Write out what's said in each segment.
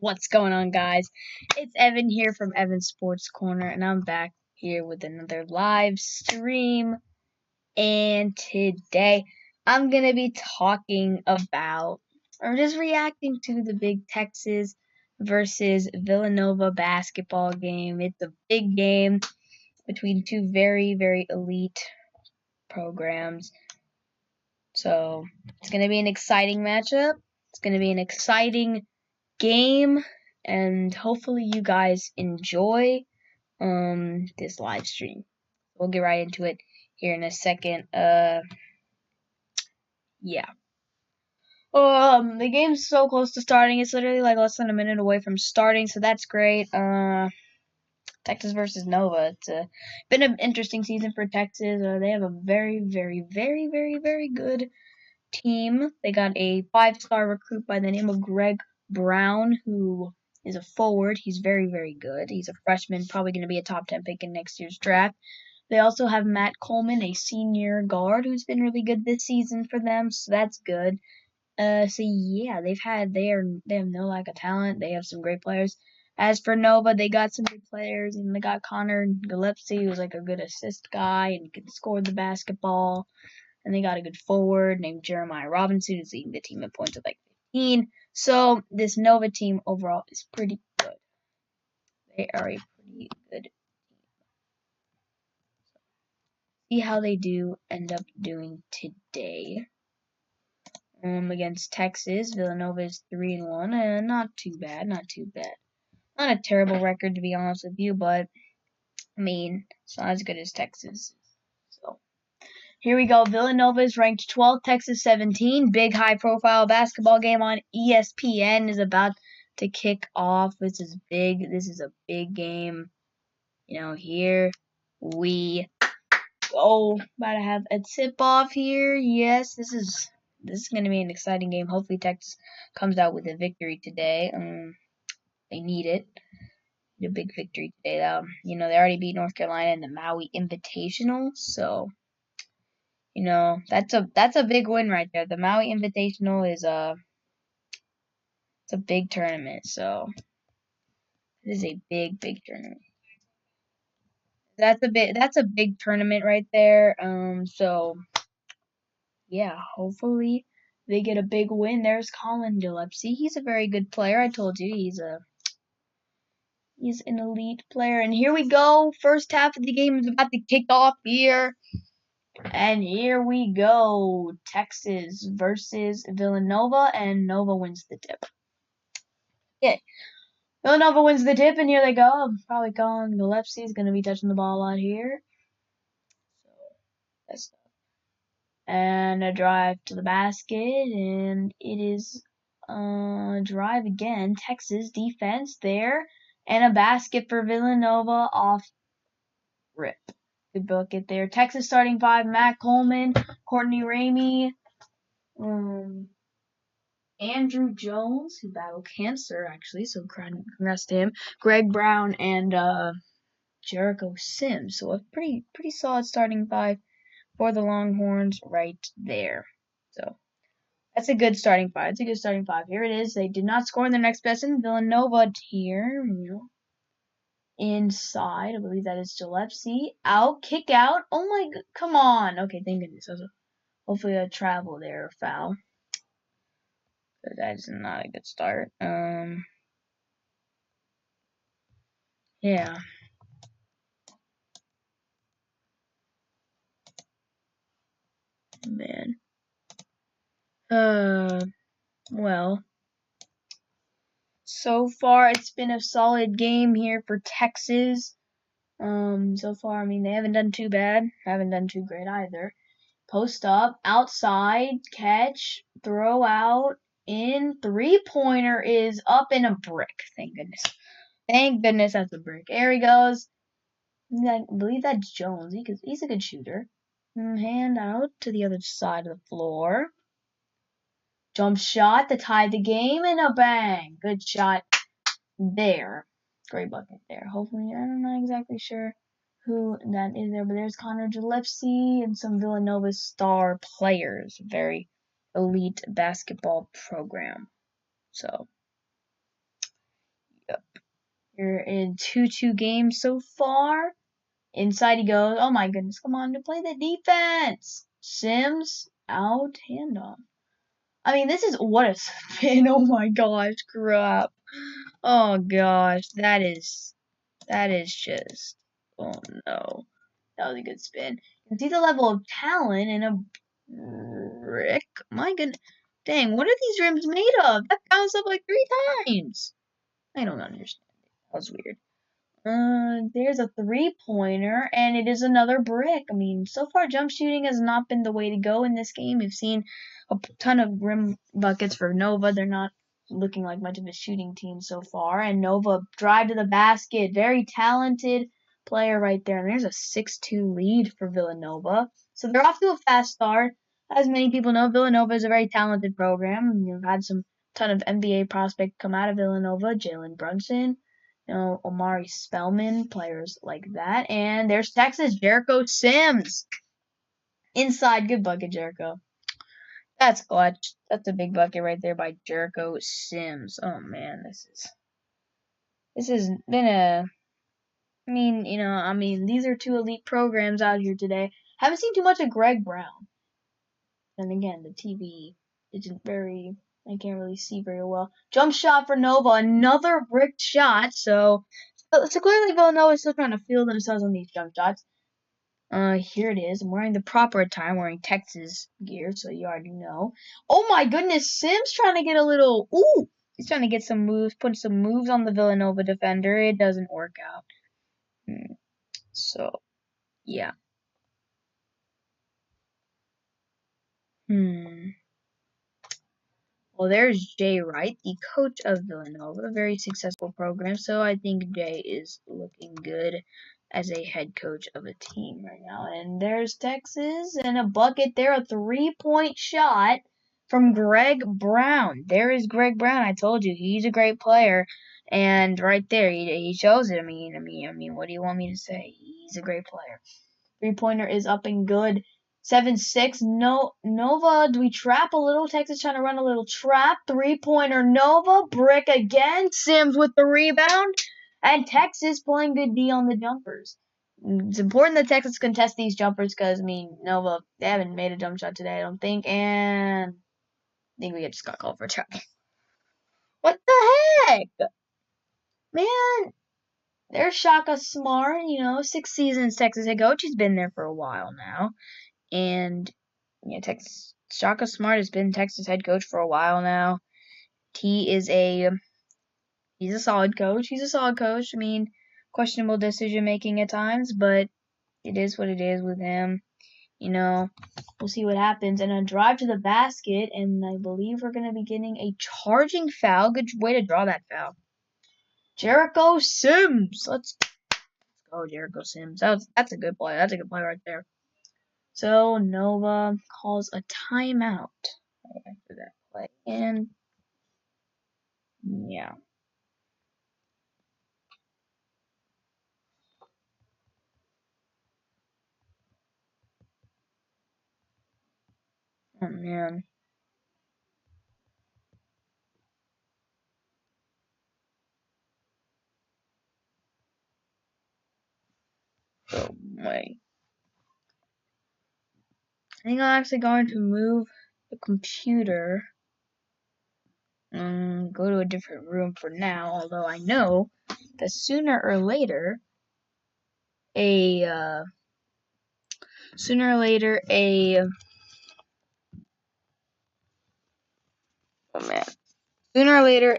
What's going on, guys? It's Evan here from Evan Sports Corner, and I'm back here with another live stream. And today, I'm going to be talking about, or just reacting to the big Texas versus Villanova basketball game. It's a big game between two very, very elite programs. So, it's going to be an exciting matchup. It's going to be an exciting game, and hopefully you guys enjoy this live stream. We'll get right into it here in a second. Yeah. The game's so close to starting. It's literally like less than a minute away from starting, so that's great. Texas versus Nova. It's been an interesting season for Texas. They have a very, very, very, very, very good team. They got a 5-star recruit by the name of Greg Brown, who is a forward. He's very, very good. He's a freshman, probably going to be a top 10 pick in next year's draft. They also have Matt Coleman, a senior guard, who's been really good this season for them, so that's good. So yeah, they have no lack of talent. They have some great players. As for Nova, they got some good players, and they got Connor Gillespie, who's like a good assist guy and can score the basketball. And they got a good forward named Jeremiah Robinson, who's leading the team in points with like 15. So this Nova team overall is pretty good. They are a pretty good team. See how they end up doing today. Against Texas, Villanova is 3-1, and not too bad. Not a terrible record, to be honest with you, but I mean, it's not as good as Texas. So here we go. Villanova is ranked 12th, Texas 17. Big high-profile basketball game on ESPN is about to kick off. This is big. This is a big game. Here we go. About to have a tip-off here. Yes, this is going to be an exciting game. Hopefully Texas comes out with a victory today. They need it. A big victory today, though. They already beat North Carolina in the Maui Invitational, so that's a big win right there. The Maui Invitational is it's a big tournament, so it is a big tournament. That's a big tournament right there. So yeah, hopefully they get a big win. There's Colin Gillespie. He's a very good player. I told you he's an elite player. And here we go. First half of the game is about to kick off here. And here we go. Texas versus Villanova, and Nova wins the tip. Yeah. Villanova wins the tip, and here they go. I'm probably calling Gillespie. He's going to be touching the ball a lot here. So that's stuff. And a drive to the basket, and it is a drive again. Texas defense there, and a basket for Villanova off rip. Good bucket there. Texas starting 5, Matt Coleman, Courtney Ramey, Andrew Jones, who battled cancer, actually, so congrats to him, Greg Brown, and Jericho Sims. So a pretty solid starting 5 for the Longhorns right there. So that's a good starting 5. It's a good starting 5. Here it is. They did not score in the next possession. Villanova here, inside. I believe that is Gillespie. Out, kick out. Oh my god, come on. Okay, thank goodness. Hopefully a travel there, foul. That is not a good start. Yeah. Man. Well. So far, it's been a solid game here for Texas. So far, I mean, they haven't done too bad. Haven't done too great either. Post up, outside, catch, throw out, in, 3-pointer is up in a brick. Thank goodness. Thank goodness that's a brick. There he goes. I believe that's Jones. He's a good shooter. Hand out to the other side of the floor. Jump shot to tie the game, and a bang. Good shot there. Great bucket there. Hopefully, I'm not exactly sure who that is there, but there's Connor Gillespie and some Villanova star players. Very elite basketball program. So, You're in 2-2 games so far. Inside he goes. Oh my goodness, come on to play the defense. Sims out, handoff. I mean, this is what a spin. Oh my gosh, crap. Oh gosh, that is just. Oh no, that was a good spin. You can see the level of talent in a brick. My goodness, dang, what are these rims made of? That bounced up like 3 times. I don't understand. That was weird. There's a 3-pointer, and it is another brick. I mean, so far jump shooting has not been the way to go in this game. We've seen a ton of rim buckets for Nova. They're not looking like much of a shooting team so far. And Nova drive to the basket. Very talented player right there. And there's a 6-2 lead for Villanova. So they're off to a fast start. As many people know, Villanova is a very talented program. You've had some ton of NBA prospects come out of Villanova. Jalen Brunson. Omari Spellman, players like that. And there's Texas, Jericho Sims. Inside, good bucket, Jericho. That's clutch. That's a big bucket right there by Jericho Sims. Oh man, this has been these are 2 elite programs out here today. Haven't seen too much of Greg Brown. And again, the TV isn't I can't really see very well. Jump shot for Nova, another bricked shot. So clearly Villanova is still trying to feel themselves on these jump shots. Here it is. I'm wearing the proper attire. I'm wearing Texas gear, so you already know. Oh my goodness, Sims trying to get a little. Ooh, he's trying to get some moves, put some moves on the Villanova defender. It doesn't work out. So, yeah. Well, there's Jay Wright, the coach of Villanova, a very successful program. So I think Jay is looking good as a head coach of a team right now. And there's Texas and a bucket there, a 3-point shot from Greg Brown. There is Greg Brown. I told you he's a great player, and right there he shows it. I mean, what do you want me to say? He's a great player. 3-pointer is up and good. 7-6. Nova, do we trap a little? Texas trying to run a little trap. 3-pointer Nova. Brick again. Sims with the rebound. And Texas playing good D on the jumpers. It's important that Texas contest these jumpers because, Nova, they haven't made a jump shot today, I don't think. And I think we just got called for a travel. What the heck? Man, there's Shaka Smart, 6 seasons Texas head coach. He's been there for a while now. And Shaka Smart has been Texas head coach for a while now. He's a solid coach. He's a solid coach. Questionable decision making at times, but it is what it is with him. We'll see what happens. And a drive to the basket, and I believe we're going to be getting a charging foul. Good way to draw that foul. Jericho Sims. Let's go, Jericho Sims. That's a good play. That's a good play right there. So Nova calls a timeout right after that play. And yeah. Oh man. Oh my. I think I'm actually going to move the computer and go to a different room for now, although I know that sooner or later a oh man. Sooner or later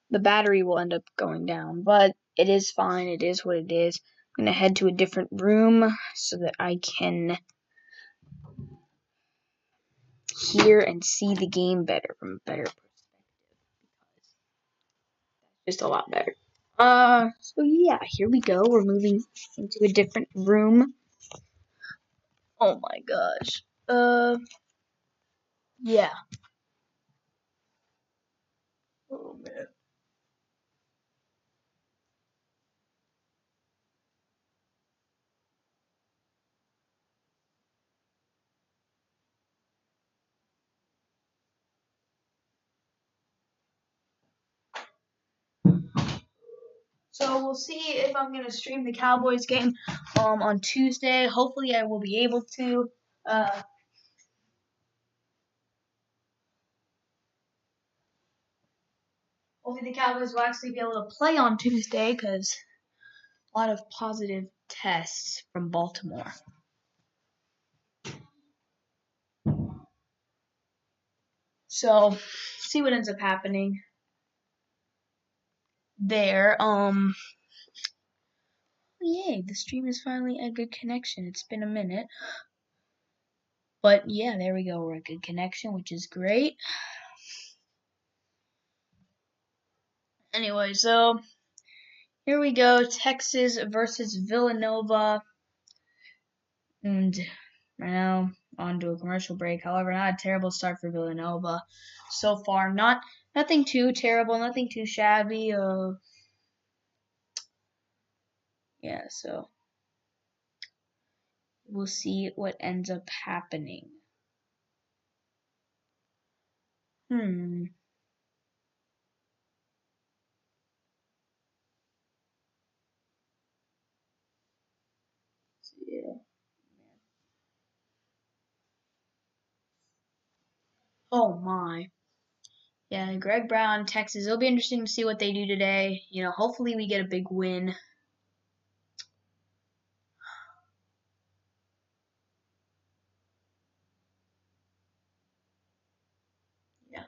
the battery will end up going down, but it is fine. It is what it is. I'm going to head to a different room so that I can hear and see the game better from a better perspective. Just a lot better. So yeah, here we go. We're moving into a different room. Oh my gosh. Yeah. Oh man. So we'll see if I'm gonna stream the Cowboys game on Tuesday. Hopefully I will be able to. Hopefully the Cowboys will actually be able to play on Tuesday because a lot of positive tests from Baltimore. So see what ends up happening there. Yay, the stream is finally a good connection. It's been a minute. But yeah, there we go. We're a good connection, which is great. Anyway, so here we go. Texas versus Villanova. And right now, on to a commercial break. However, not a terrible start for Villanova so far. Nothing too terrible, nothing too shabby. Yeah, so we'll see what ends up happening. Yeah. Oh my. Yeah, Greg Brown, Texas. It'll be interesting to see what they do today. You know, hopefully we get a big win. Yeah.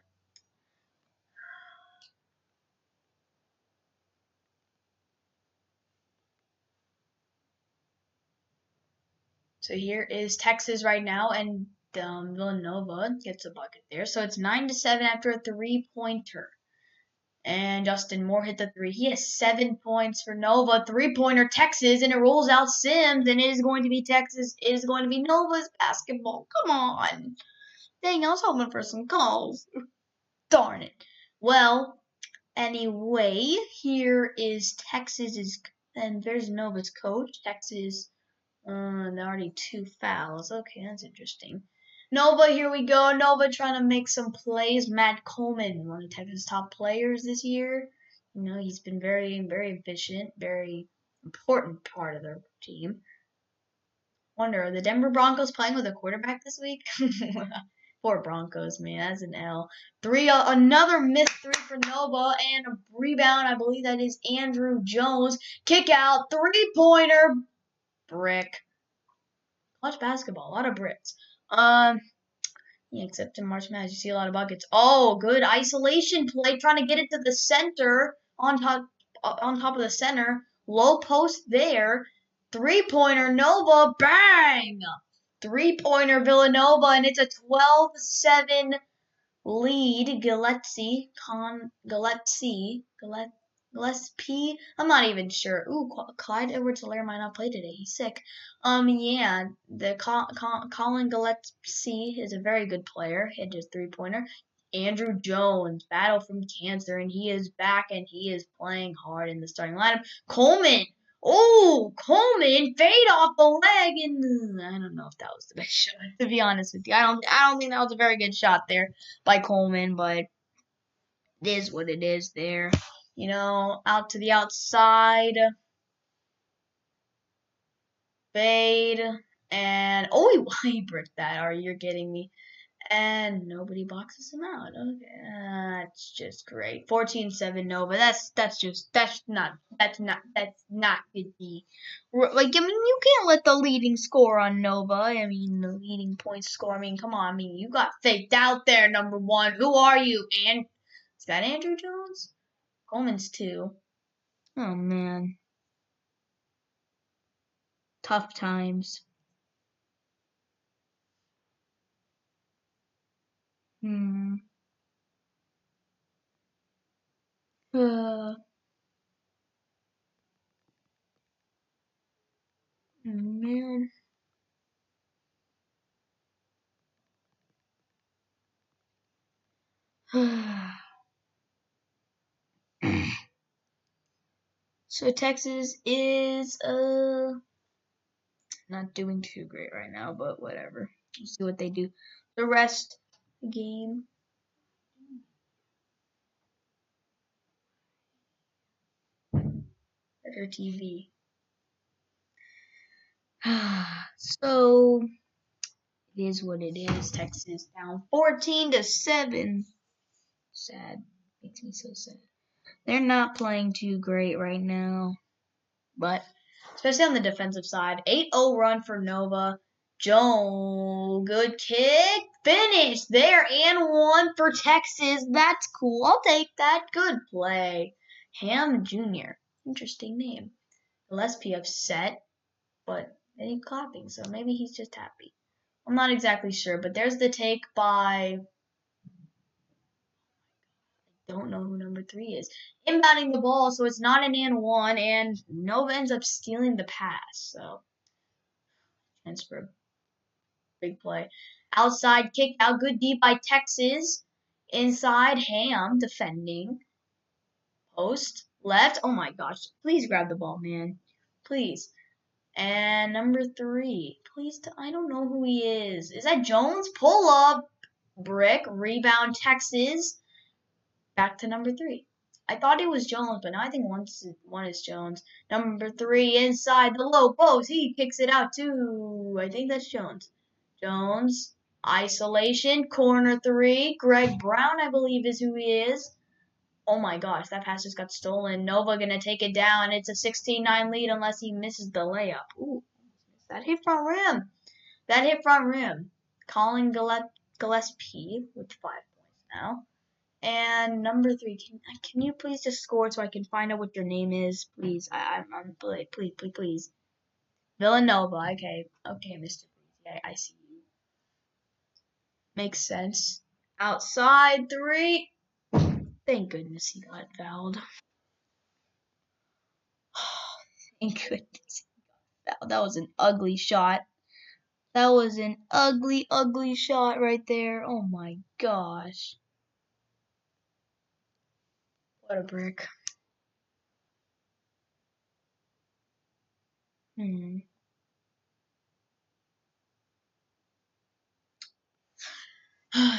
So here is Texas right now, and Villanova gets a bucket there. So it's 9-7 after a three-pointer. And Justin Moore hit the three. He has 7 points for Nova. Three-pointer Texas, and it rolls out Sims, and it is going to be Texas. It is going to be Nova's basketball. Come on. Dang, I was hoping for some calls. Darn it. Well, anyway, here is Texas's, and there's Nova's coach. Texas, already 2 fouls. Okay, that's interesting. Nova, here we go. Nova trying to make some plays. Matt Coleman, one of Texas' top players this year. You know, he's been very, very efficient, very important part of their team. Wonder, are the Denver Broncos playing with a quarterback this week? Poor Broncos, man. That's an L. Another missed three for Nova, and a rebound. I believe that is Andrew Jones. Kick out, three-pointer, brick. College basketball, a lot of bricks. Yeah, except in March Madness, you see a lot of buckets. Oh, good isolation play, trying to get it to the center on top of the center. Low post there. Three-pointer Nova, bang! Three-pointer Villanova, and it's a 12-7 lead. Gillespie. I'm not even sure. Ooh, Clyde Edwards-Helaire might not play today. He's sick. Yeah, the Colin Gillespie is a very good player. Hit his three-pointer. Andrew Jones, battle from cancer, and he is back, and he is playing hard in the starting lineup. Coleman. Oh, Coleman fade off the leg, and I don't know if that was the best shot. To be honest with you, I don't think that was a very good shot there by Coleman, but it is what it is there. You know, out to the outside, fade, and oh, he bricked that. Are you kidding me? And nobody boxes him out. Okay, that's just great. 14-7 Nova. That's not good. Like, I mean, you can't let the leading score on Nova. I mean, the leading point score. I mean, come on. I mean, you got faked out there, number one. Who are you? And is that Andrew Jones? Coleman's 2. Oh man, tough times. Man. So Texas is not doing too great right now, but whatever. We'll see what they do the rest of the game. Better TV. So it is what it is. Texas down 14-7. Sad. Makes me so sad. They're not playing too great right now. But especially on the defensive side. 8-0 run for Nova. Joe, good kick. Finish there and 1 for Texas. That's cool. I'll take that. Good play. Ham Jr. Interesting name. Gillespie upset, but then he's clapping, so maybe he's just happy. I'm not exactly sure, but there's the take by, I don't know who number 3 is. Inbounding the ball, so it's not an and 1, and Nova ends up stealing the pass, so transfer. Big play. Outside kick out, good D by Texas. Inside, Ham defending. Post, left. Oh my gosh, please grab the ball, man. Please. And number 3, please, I don't know who he is. Is that Jones? Pull up, brick, rebound, Texas. Back to number 3. I thought it was Jones, but now I think one is Jones. Number 3 inside the low post. He kicks it out too. I think that's Jones. Jones, isolation, corner 3. Greg Brown, I believe, is who he is. Oh my gosh, that pass just got stolen. Nova gonna take it down. It's a 16-9 lead unless he misses the layup. Ooh, that hit front rim. That hit front rim. Colin Gillespie with 5 points now. And number 3, can you please just score so I can find out what your name is, please? I'm please. Villanova. Okay, Mr. Yeah, I see you. Makes sense. Outside 3. Thank goodness he got fouled. Thank goodness. That was an ugly shot. That was an ugly, ugly shot right there. Oh my gosh. What a brick.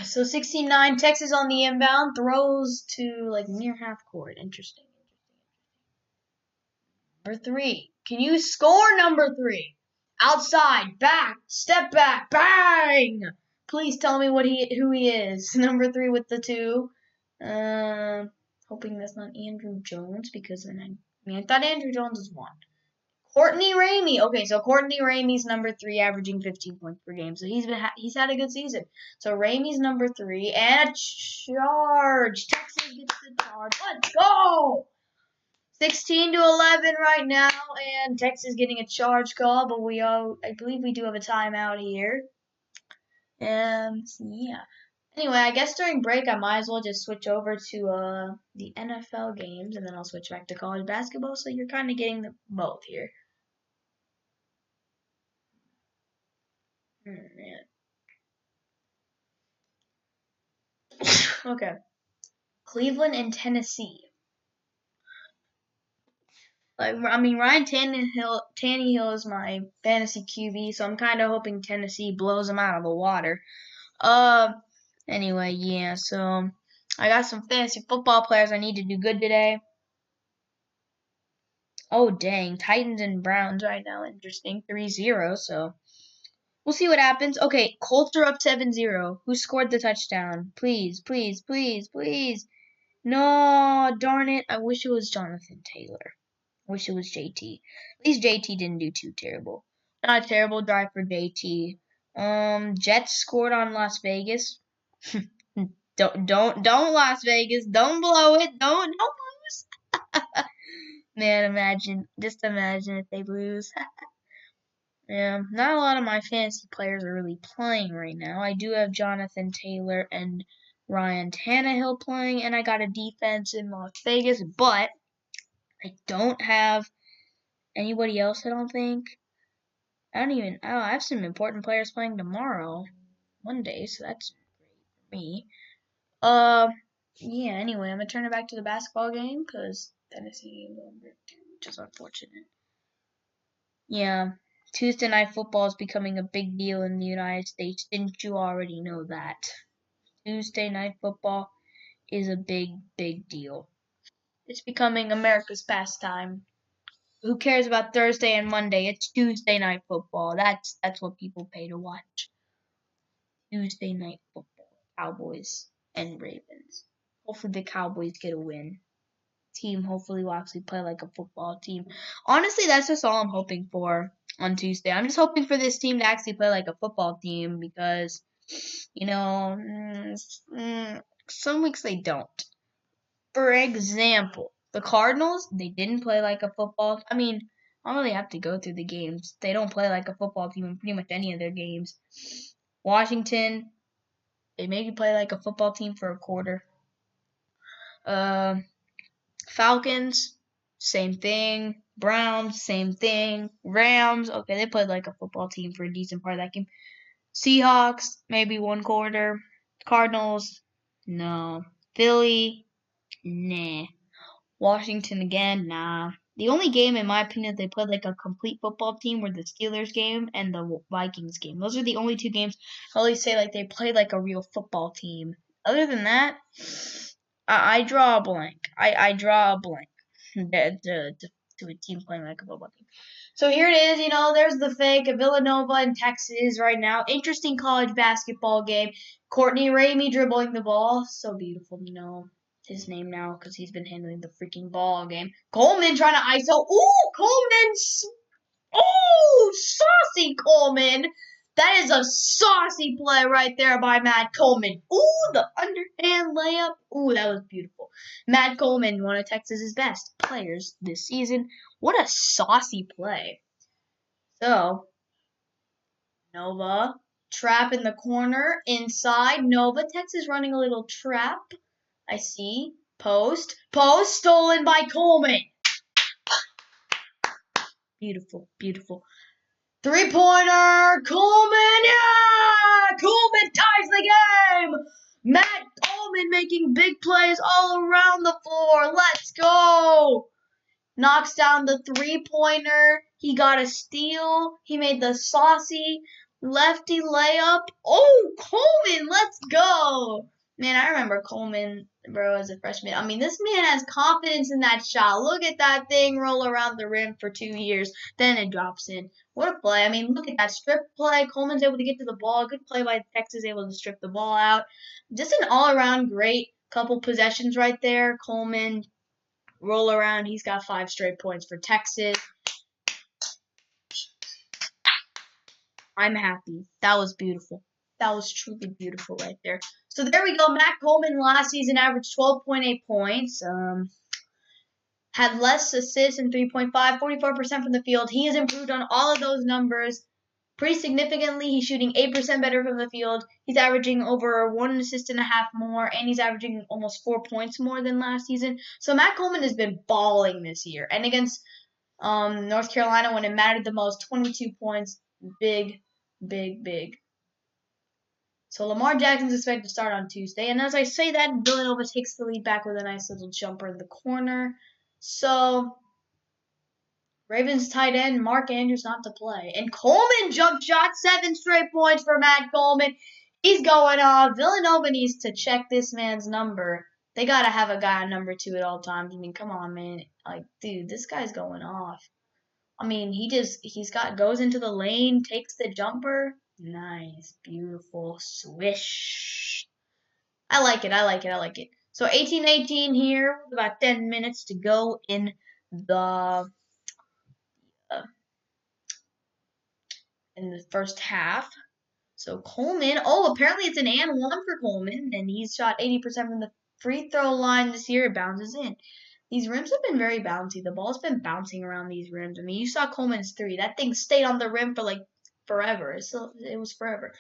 So 16-9, Texas on the inbound, throws to like near half court. Interesting. Number 3. Can you score number 3? Outside, back, step back, bang! Please tell me who he is. Number 3 with the 2. Hoping that's not Andrew Jones because then I thought Andrew Jones was 1. Courtney Ramey. Okay, so Courtney Ramey's number 3, averaging 15 points per game. So he's had a good season. So Ramey's number 3 and a charge. Texas gets the charge. Let's go. 16-11 right now, and Texas getting a charge call, but I believe we do have a timeout here. And yeah. Anyway, I guess during break I might as well just switch over to the NFL games, and then I'll switch back to college basketball. So you're kind of getting both here. Man. Okay. Cleveland and Tennessee. Ryan Tannehill is my fantasy QB, so I'm kind of hoping Tennessee blows him out of the water. Anyway, yeah, so I got some fantasy football players I need to do good today. Oh, dang. Titans and Browns right now. Interesting. 3-0, so we'll see what happens. Okay, Colts are up 7-0. Who scored the touchdown? Please. No, darn it. I wish it was Jonathan Taylor. I wish it was JT. At least JT didn't do too terrible. Not a terrible drive for JT. Jets scored on Las Vegas. Don't Las Vegas. Don't blow it. Don't lose. Man, just imagine if they lose. Yeah, not a lot of my fantasy players are really playing right now. I do have Jonathan Taylor and Ryan Tannehill playing, and I got a defense in Las Vegas, but I don't have anybody else, I don't think. I have some important players playing tomorrow, Monday, so that's great for me. Yeah, anyway, I'm going to turn it back to the basketball game because Tennessee is over, which is unfortunate. Yeah, Tuesday night football is becoming a big deal in the United States. Didn't you already know that? Tuesday night football is a big, big deal. It's becoming America's pastime. Who cares about Thursday and Monday? It's Tuesday night football. That's what people pay to watch. Tuesday night football. Cowboys and Ravens. Hopefully the Cowboys get a win. Team hopefully will actually play like a football team. Honestly, that's just all I'm hoping for on Tuesday. I'm just hoping for this team to actually play like a football team because, some weeks they don't. For example, the Cardinals, they didn't play like a football. I mean, I don't really have to go through the games. They don't play like a football team in pretty much any of their games. Washington, they maybe play like a football team for a quarter. Falcons, same thing. Browns, same thing. Rams, okay, they played like a football team for a decent part of that game. Seahawks, maybe one quarter. Cardinals, no. Philly, nah. Washington again, nah. The only game, in my opinion, they played like a complete football team were the Steelers game and the Vikings game. Those are the only two games I always say like they played like a real football team. Other than that, I draw a blank. I draw a blank to a team playing like a football team. So here it is. There's the fake of Villanova and Texas right now. Interesting college basketball game. Courtney Ramey dribbling the ball. So beautiful to know his name now because he's been handling the freaking ball game. Coleman trying to ISO. Ooh, Coleman. Oh, saucy Coleman. That is a saucy play right there by Matt Coleman. Ooh, the underhand layup. Ooh, that was beautiful. Matt Coleman, one of Texas's best players this season. What a saucy play. So, Nova, trap in the corner, inside. Nova, Texas running a little trap. I see. Post, stolen by Coleman. Beautiful, beautiful. Three-pointer, Coleman, yeah! Coleman ties the game! Matt Coleman making big plays all around the floor. Let's go! Knocks down the three-pointer. He got a steal. He made the saucy lefty layup. Oh, Coleman, let's go! Man, I remember Coleman, bro, as a freshman. I mean, this man has confidence in that shot. Look at that thing roll around the rim for 2 years. Then it drops in. What a play. I mean, look at that strip play. Coleman's able to get to the ball. Good play by Texas, able to strip the ball out. Just an all-around great couple possessions right there. Coleman, roll around. He's got 5 straight points for Texas. I'm happy. That was beautiful. That was truly beautiful right there. So there we go. Matt Coleman last season averaged 12.8 points. Had less assists in 3.5, 44% from the field. He has improved on all of those numbers pretty significantly. He's shooting 8% better from the field. He's averaging over 1 assist and a half more, and he's averaging almost 4 points more than last season. So Matt Coleman has been balling this year. And against North Carolina, when it mattered the most, 22 points. Big, big, big. So Lamar Jackson's expected to start on Tuesday. And as I say that, Villanova takes the lead back with a nice little jumper in the corner. So Ravens tight end Mark Andrews not to play. And Coleman jump shot, 7 straight points for Matt Coleman. He's going off. Villanova needs to check this man's number. They got to have a guy on number 2 at all times. I mean, come on, man. Like, dude, this guy's going off. I mean, goes into the lane, takes the jumper. Nice, beautiful, swish. I like it. So 18-18 here, with about 10 minutes to go in the first half. So Coleman, apparently it's an and one for Coleman, and he's shot 80% from the free throw line this year. It bounces in. These rims have been very bouncy. The ball's been bouncing around these rims. I mean, you saw Coleman's 3. That thing stayed on the rim for like forever. It was forever.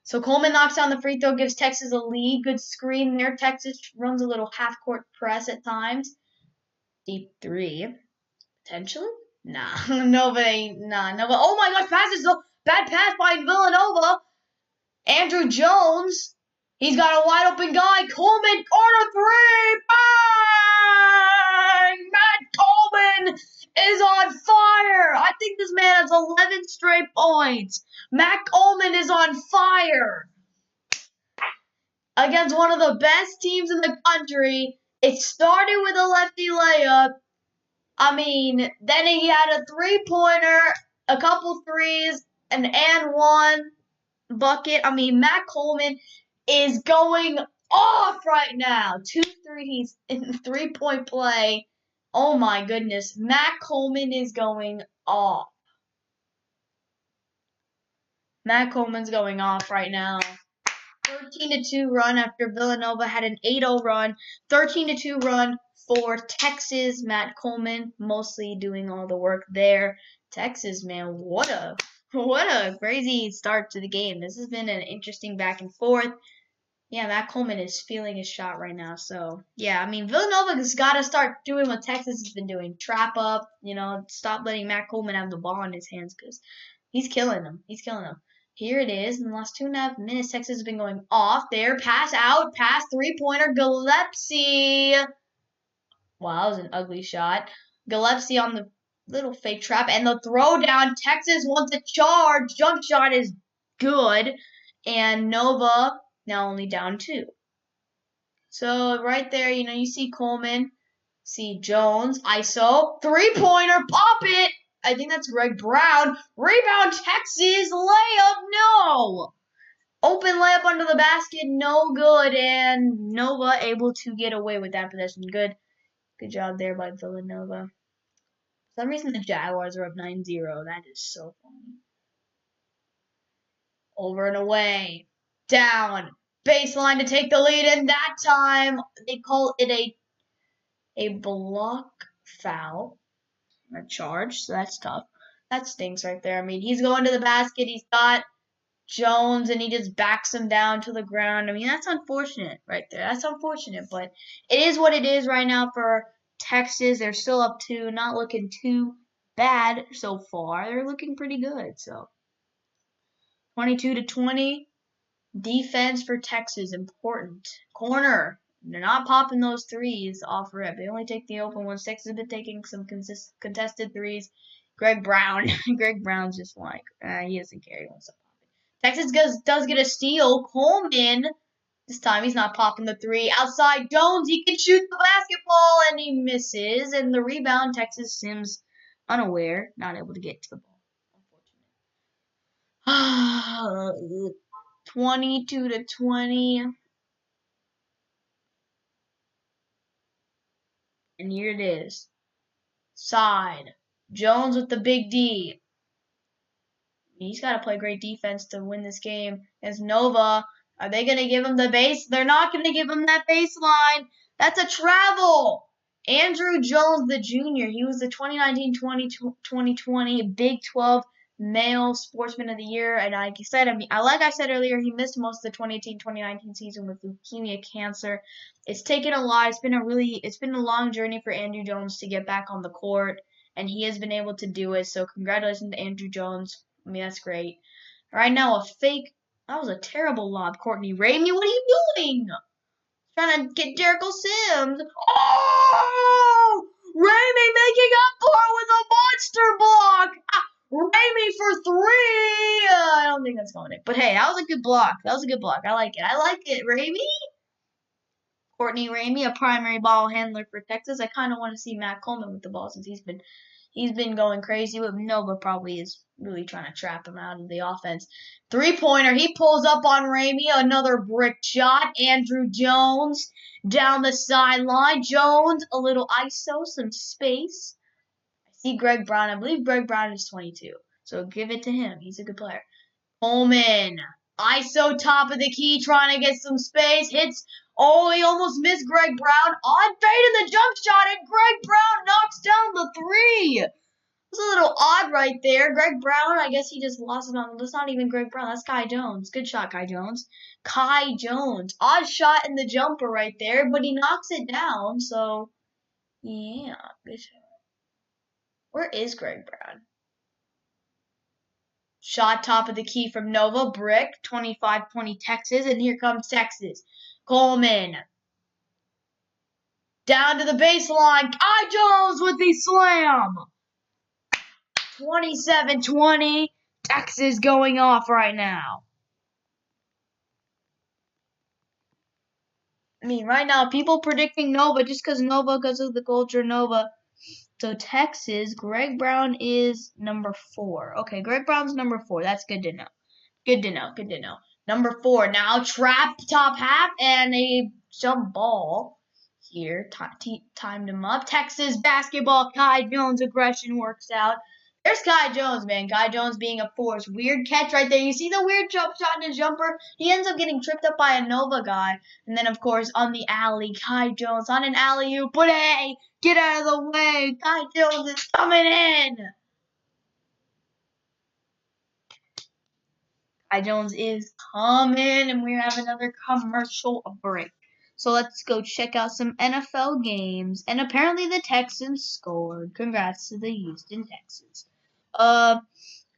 So Coleman knocks down the free throw, gives Texas a lead. Good screen there. Texas runs a little half-court press at times. Deep 3. Potentially? Nah. Nova. Oh my gosh, bad pass by Villanova. Andrew Jones. He's got a wide open guy. Coleman, corner 3. Bang! Matt Coleman is on fire. I think this man has 11 straight points. Matt Coleman is on fire. Against one of the best teams in the country. It started with a lefty layup. I mean, then he had a 3-pointer, a couple threes, an and one bucket. I mean, Matt Coleman is going off right now. 2 threes in 3-point play. Oh my goodness. Matt Coleman is going off. Matt Coleman's going off right now. 13-2 run after Villanova had an 8-0 run. 13-2 run for Texas. Matt Coleman mostly doing all the work there. Texas, man, what a crazy start to the game. This has been an interesting back and forth. Yeah, Matt Coleman is feeling his shot right now. So, yeah, I mean, Villanova's got to start doing what Texas has been doing. Trap up, stop letting Matt Coleman have the ball in his hands because he's killing them. He's killing them. Here it is. In the last 2.5 minutes, Texas has been going off there. Pass out. Pass 3-pointer. Gillespie. Wow, that was an ugly shot. Gillespie on the little fake trap. And the throwdown. Texas wants a charge. Jump shot is good. And Nova now only down 2. So right there, you see Coleman. See Jones. ISO. 3-pointer. Pop it. I think that's Greg Brown. Rebound, Texas. Layup, no. Open layup under the basket, no good. And Nova able to get away with that possession. Good job there by Villanova. For some reason, the Jaguars are up 9-0. That is so funny. Over and away. Down. Baseline to take the lead. And that time, they call it a block foul. A charge, so that's tough. That stinks right there. I mean, he's going to the basket. He's got Jones, and he just backs him down to the ground. I mean, that's unfortunate right there. That's unfortunate, but it is what it is right now for Texas. They're still up 2, not looking too bad so far. They're looking pretty good. So 22-20. Defense for Texas, important. Corner. They're not popping those threes off rip. They only take the open ones. Texas has been taking some contested threes. Greg Brown. Greg Brown's just like, he doesn't care. He wants to pop it. Texas does get a steal. Coleman, this time he's not popping the 3. Outside Jones, he can shoot the basketball, and he misses. And the rebound, Texas seems unaware, not able to get to the ball. Unfortunate. 22-20. And here it is. Side. Jones with the big D. He's got to play great defense to win this game. As Nova, are they going to give him the base? They're not going to give him that baseline. That's a travel. Andrew Jones, the junior. He was the 2019-2020 Big 12 Male Sportsman of the Year. And like I said earlier, he missed most of the 2018-2019 season with leukemia cancer. It's taken a lot. It's been a long journey for Andrew Jones to get back on the court, and he has been able to do it. So congratulations to Andrew Jones. I mean, that's great. Right now, that was a terrible lob. Courtney Ramey, what are you doing? Trying to get Jericho Sims. Oh! Ramey making up for it with a monster block. Ramey for 3. I don't think that's going in. But hey, that was a good block. I like it. Ramey. Courtney Ramey, a primary ball handler for Texas. I kind of want to see Matt Coleman with the ball since he's been going crazy. But Nova probably is really trying to trap him out of the offense. 3-pointer. He pulls up on Ramey. Another brick shot. Andrew Jones down the sideline. Jones, a little ISO, some space. I see Greg Brown. I believe Greg Brown is 22. So give it to him. He's a good player. Coleman. ISO top of the key, trying to get some space. Hits. Oh, he almost missed Greg Brown. On fade in the jump shot, and Greg Brown knocks down the 3. It's a little odd right there. Greg Brown, I guess he just lost it on. That's not even Greg Brown. That's Kai Jones. Good shot, Kai Jones. Kai Jones. Odd shot in the jumper right there, but he knocks it down. So, yeah. Good shot. Where is Greg Brown? Shot top of the key from Nova. Brick. 25-20 Texas. And here comes Texas. Coleman. Down to the baseline. Kai Jones with the slam. 27-20. Texas going off right now. I mean, right now, people predicting Nova just because of the culture Nova. So Texas, Greg Brown is number 4. Okay, Greg Brown's number 4. That's good to know. Good to know. Good to know. Number 4 now, trap top half and a jump ball here. Timed him up. Texas basketball. Kai Jones aggression works out. There's Kai Jones, man. Kai Jones being a force. Weird catch right there. You see the weird jump shot in his jumper? He ends up getting tripped up by a Nova guy. And then, of course, on the alley, Kai Jones on an alley-oop. But hey, get out of the way. Kai Jones is coming in. Kai Jones is coming, and we have another commercial break. So let's go check out some NFL games. And apparently the Texans scored. Congrats to the Houston Texans.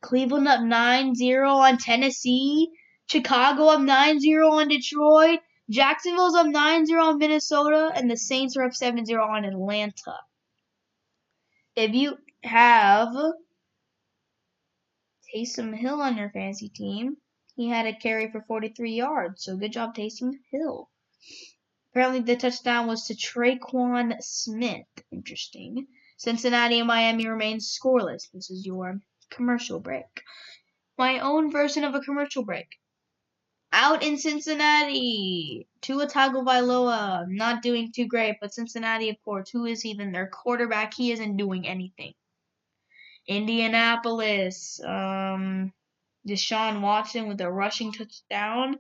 Cleveland up 9-0 on Tennessee. Chicago up 9-0 on Detroit. Jacksonville's up 9-0 on Minnesota. And the Saints are up 7-0 on Atlanta. If you have Taysom Hill on your fantasy team, he had a carry for 43 yards. So good job, Taysom Hill. Apparently the touchdown was to Traquan Smith. Interesting. Cincinnati and Miami remain scoreless. This is your commercial break. My own version of a commercial break. Out in Cincinnati, Tua Tagovailoa not doing too great, but Cincinnati, of course, who is even their quarterback? He isn't doing anything. Indianapolis, Deshaun Watson with a rushing touchdown.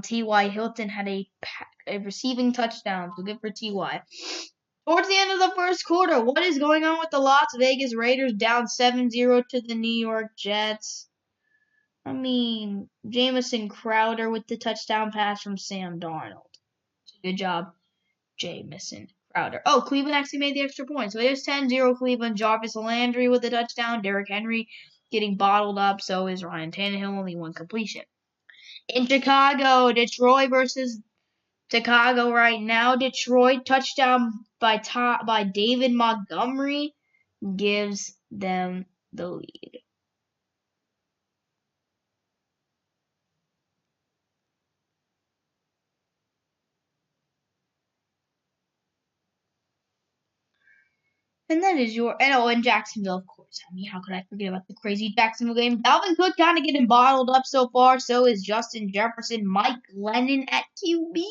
T.Y. Hilton had a receiving touchdown, so good for T.Y. Towards the end of the first quarter, what is going on with the Las Vegas Raiders down 7-0 to the New York Jets? I mean, Jamison Crowder with the touchdown pass from Sam Darnold. Good job, Jamison Crowder. Oh, Cleveland actually made the extra point. So there's 10-0 Cleveland. Jarvis Landry with the touchdown. Derrick Henry getting bottled up. So is Ryan Tannehill, only one completion. In Chicago, Detroit versus Chicago right now. Detroit touchdown by David Montgomery gives them the lead. And that is your, and Jacksonville, of course. I mean, how could I forget about the crazy Jacksonville game? Dalvin Cook kind of getting bottled up so far. So is Justin Jefferson. Mike Glennon at QB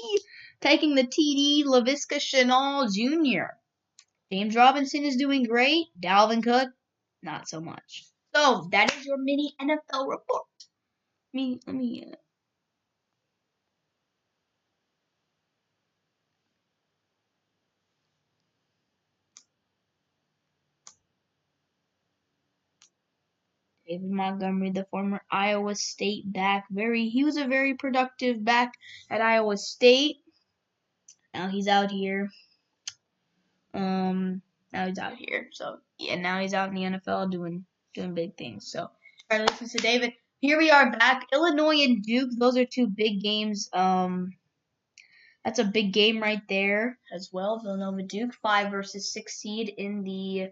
taking the TD. Laviska Shenault Jr. James Robinson is doing great. Dalvin Cook, not so much. So that is your mini NFL report. Let me David Montgomery, the former Iowa State back, he was a very productive back at Iowa State. Now he's out here. Now he's out here. So yeah, now he's out in the NFL doing big things. So congratulations to David. Here we are back. Illinois and Duke. Those are two big games. That's a big game right there as well. Villanova Duke 5 versus 6 seed in the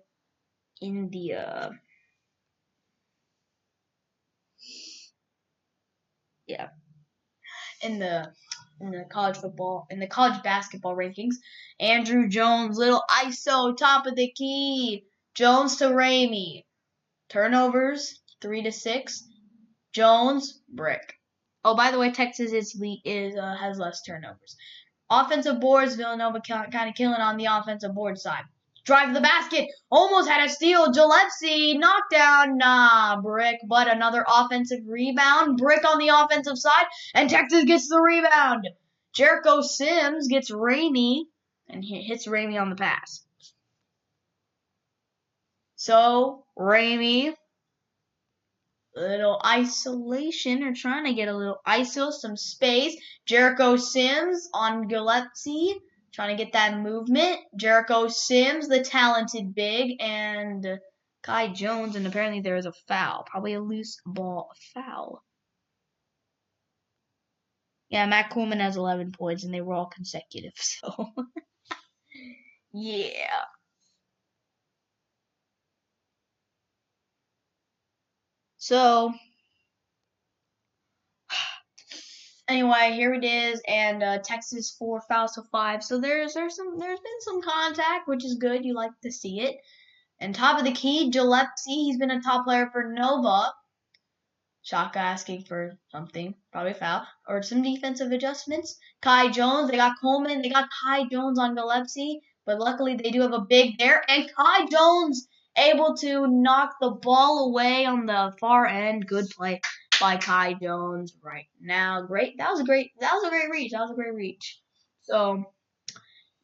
college basketball rankings. Andrew Jones, little ISO, top of the key. Jones to Ramey. Turnovers 3-6. Jones, brick. Oh, by the way, Texas has less turnovers. Offensive boards, Villanova kind of killing on the offensive board side. Drive to the basket. Almost had a steal. Gillespie, knockdown. Nah, brick. But another offensive rebound. Brick on the offensive side. And Texas gets the rebound. Jericho Sims gets Ramey. And he hits Ramey on the pass. So, Ramey. Little isolation. Or trying to get a little ISO. Some space. Jericho Sims on Gillespie. Trying to get that movement. Jericho Sims, the talented big, and Kai Jones, and apparently there is a foul. Probably a loose ball foul. Yeah, Matt Coleman has 11 points, and they were all consecutive, so. Yeah. So, Anyway, here it is, and Texas 4 fouls to 5. So there's been some contact, which is good. You like to see it. And top of the key, Gillespie. He's been a top player for Nova. Shaka asking for something, probably foul, or some defensive adjustments. Kai Jones, they got Coleman, they got Kai Jones on Gillespie, but luckily they do have a big there, and Kai Jones able to knock the ball away on the far end. Good play by Kai Jones right now. Great, that was a great reach. So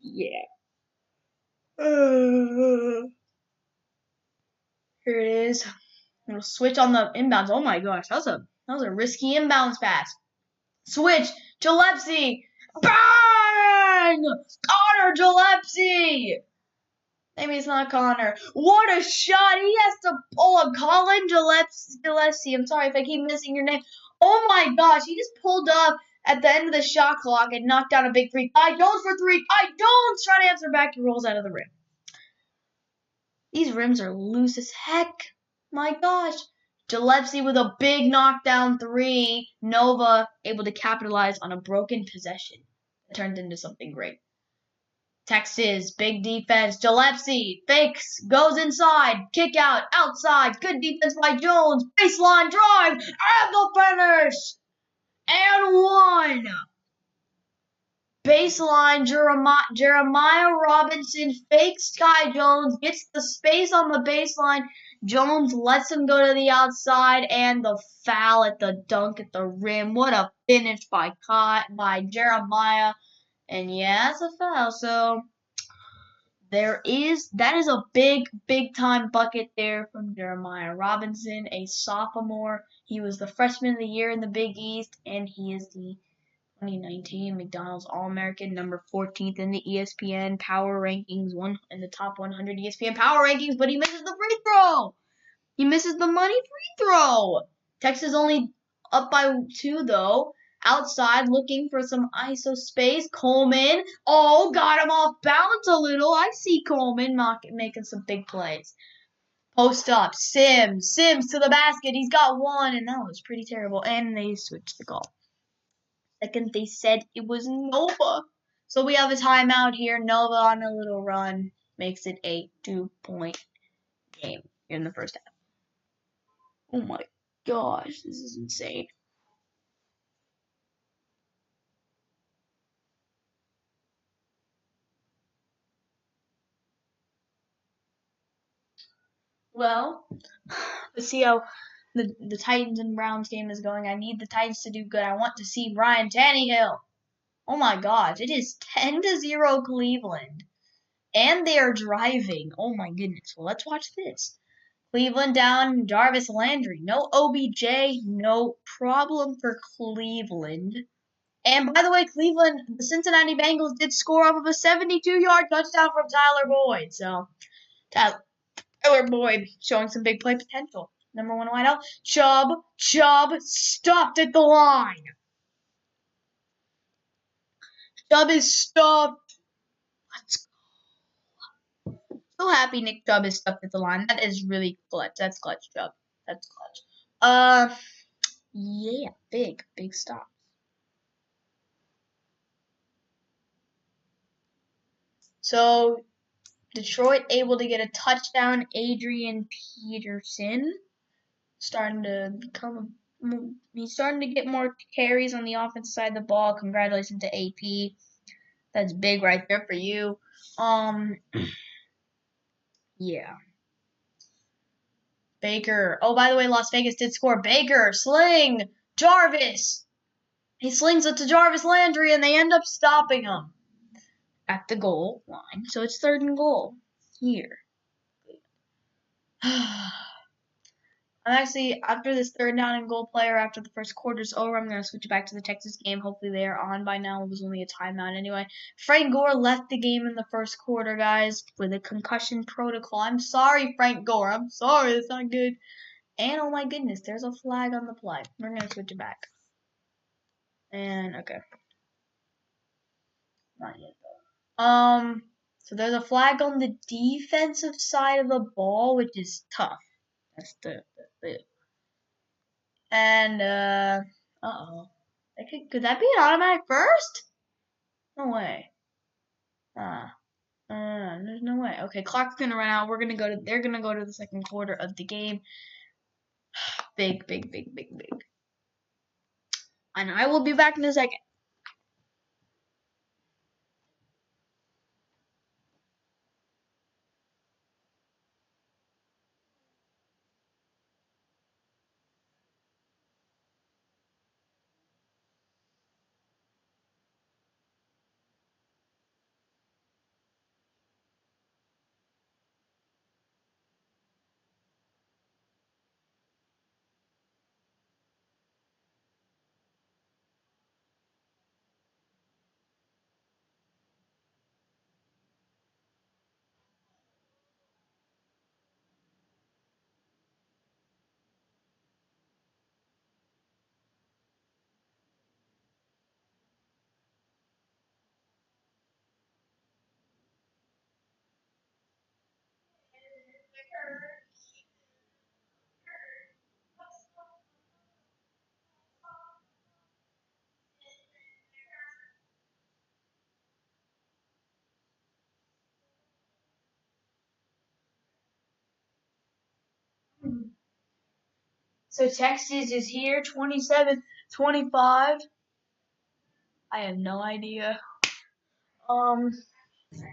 yeah. Here it is. We'll switch on the inbounds. Oh my gosh, that was a risky inbounds pass. Switch, Gillespie, bang! Connor Gillespie. Maybe it's not Connor. What a shot! He has to pull a Colin Gillespie. I'm sorry if I keep missing your name. Oh my gosh, he just pulled up at the end of the shot clock and knocked down a big three. Kai Jones for three. Kai Jones trying to answer back. He rolls out of the rim. These rims are loose as heck. My gosh. Gillespie with a big knockdown three. Nova able to capitalize on a broken possession. It turned into something great. Texas, big defense. Gillespie fakes, goes inside, kick out, outside. Good defense by Jones. Baseline drive, and the finish. And one. Baseline, Jeremiah Robinson fakes Kai Jones, gets the space on the baseline. Jones lets him go to the outside, and the foul at the dunk at the rim. What a finish by Jeremiah. And yeah, it's a foul. So that is a big time bucket there from Jeremiah Robinson, a sophomore. He was the freshman of the year in the Big East, and he is the 2019 McDonald's All-American, number 14th in the ESPN Power Rankings, in the top 100 ESPN Power Rankings, but he misses the free throw. He misses the money free throw. Texas only up by 2, though. Outside, looking for some ISO space. Coleman, got him off balance a little. I see Coleman making some big plays. Post up, Sims to the basket. He's got one, and that was pretty terrible. And they switched the call. Second, they said it was Nova. So we have a timeout here. Nova on a little run makes it a 2-point game in the first half. Oh my gosh, this is insane. Well, let's see how the Titans and Browns game is going. I need the Titans to do good. I want to see Ryan Tannehill. Oh my gosh, it is 10-0 Cleveland. And they are driving. Oh my goodness. Well, let's watch this. Cleveland down, Jarvis Landry. No OBJ, no problem for Cleveland. And by the way, Cleveland, the Cincinnati Bengals did score off of a 72-yard touchdown from Tyler Boyd. So, Tyler Boyd showing some big play potential. Number 1 wideout. Chubb stopped at the line. Chubb is stopped. Let's go. So happy Nick Chubb is stopped at the line. That is really clutch. That's clutch, Chubb. That's clutch. Yeah, big stop. So, Detroit able to get a touchdown. Adrian Peterson starting to he's starting to get more carries on the offensive side of the ball. Congratulations to AP. That's big right there for you. Yeah. Baker. Oh, by the way, Las Vegas did score. Baker, sling, Jarvis. He slings it to Jarvis Landry, and they end up stopping him at the goal line. So it's 3rd and goal here. I'm actually, after this 3rd down and goal player, after the first quarter's over, I'm going to switch back to the Texas game. Hopefully they are on by now. It was only a timeout anyway. Frank Gore left the game in the first quarter, guys, with a concussion protocol. I'm sorry, Frank Gore. I'm sorry. That's not good. And, oh my goodness, there's a flag on the play. We're going to switch it back. And, okay. Not yet, though. So there's a flag on the defensive side of the ball, which is tough. That's the and uh-oh. Could that be an automatic first? No way. There's no way. Okay, clock's gonna run out. They're gonna go to the second quarter of the game. Big, big, big, big, big. And I will be back in a second. So Texas is here, 27-25. I have no idea. Man.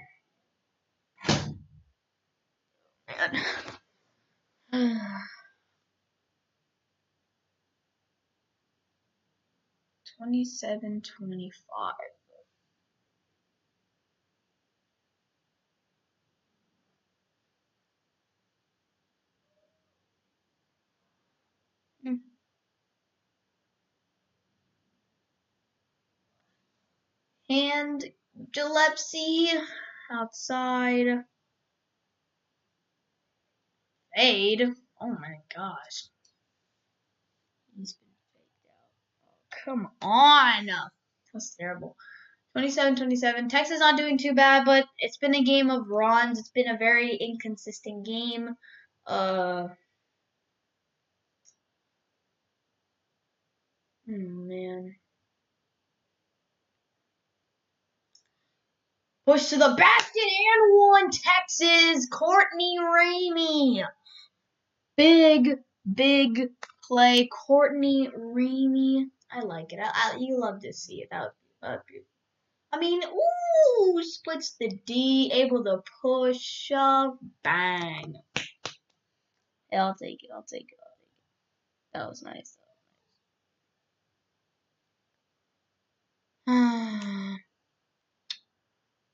27-25. And Gillespie outside. Fade. Oh my gosh. He's been faked out. Oh, come on. That's terrible. 27-27. Texas not doing too bad, but it's been a game of runs. It's been a very inconsistent game. Man. Push to the basket and one. Texas. Courtney Ramey. Big, big play. Courtney Ramey. I like it. You love to see it. That would be I mean, ooh, splits the D, able to push, shove, bang. Yeah, I'll take it. I'll take it. I'll take it. That was nice.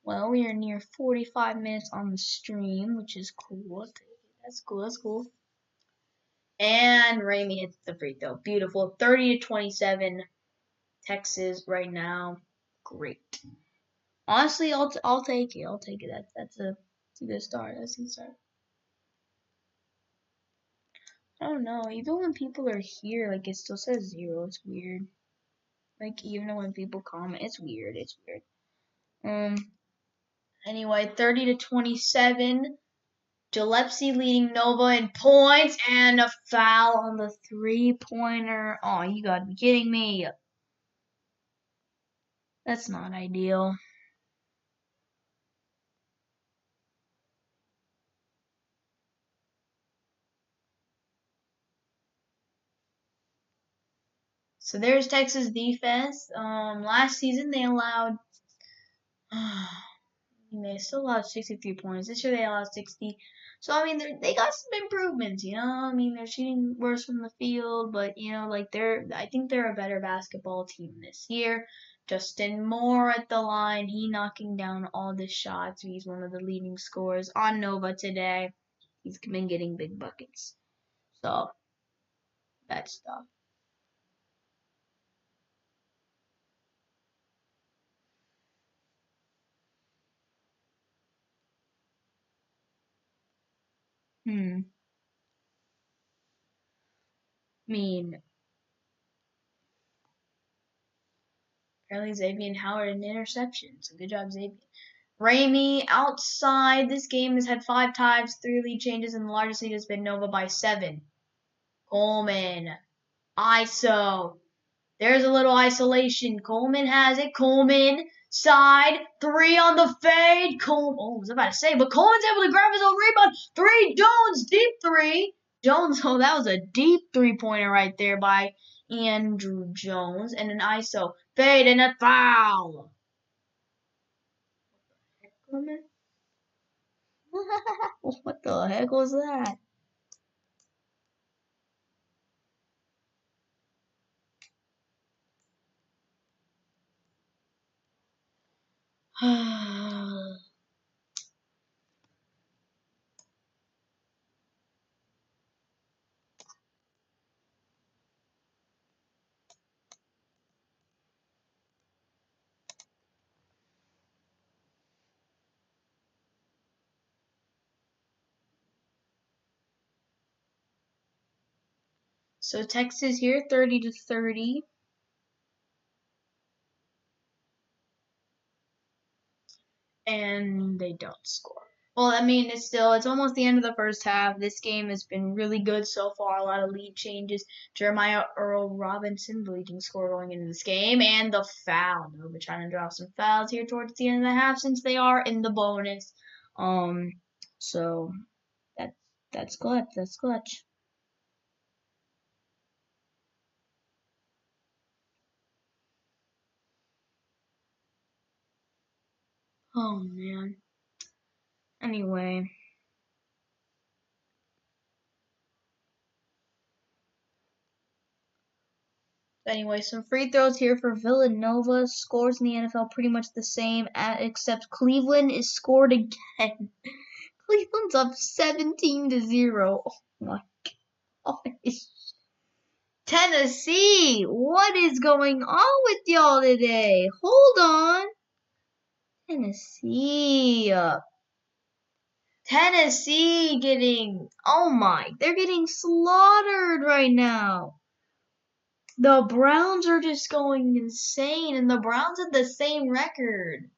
Well, we are near 45 minutes on the stream, which is cool. That's cool. That's cool. And Ramey hits the free throw. Beautiful. 30-27. Texas right now. Great. Honestly, I'll take it. I'll take it. That's a good start. That's a good start. I don't know. Even when people are here, like it still says 0. It's weird. Like even when people comment, it's weird. It's weird. Anyway, 30-27. Gillespie leading Nova in points and a foul on the 3-pointer. Oh, you gotta be kidding me. That's not ideal. So there's Texas defense. Last season they allowed. They still allowed 63 points. This year they allowed 60. So I mean they got some improvements, you know. I mean they're shooting worse from the field, but you know like I think they're a better basketball team this year. Justin Moore at the line, he knocking down all the shots. He's one of the leading scorers on Nova today. He's been getting big buckets. So that stuff. I mean, apparently Xavier Howard an interception. So good job, Xavier. Ramey outside. This game has had 5 ties, 3 lead changes, and the largest lead has been Nova by 7. Coleman. ISO. There's a little isolation. Coleman has it. Coleman, side, 3 on the fade. Coleman, oh, I was about to say, but Coleman's able to grab his own rebound. 3, Jones, deep 3. Jones, oh, that was a deep 3-pointer right there by Andrew Jones. And an ISO. Fade and a foul. Coleman? What the heck was that? So Texas here, 30-30. And they don't score. Well, I mean, it's almost the end of the first half. This game has been really good so far. A lot of lead changes. Jeremiah Earl Robinson, the leading scorer going into this game, and the foul. Nova trying to draw some fouls here towards the end of the half since they are in the bonus. So that's clutch. That's clutch. Oh man. Anyway. Anyway, some free throws here for Villanova. Scores in the NFL pretty much the same, except Cleveland is scored again. Cleveland's up 17-0. Oh my gosh. Tennessee, what is going on with y'all today? Hold on. Tennessee. Tennessee getting, oh my, they're getting slaughtered right now. The Browns are just going insane, and the Browns have the same record.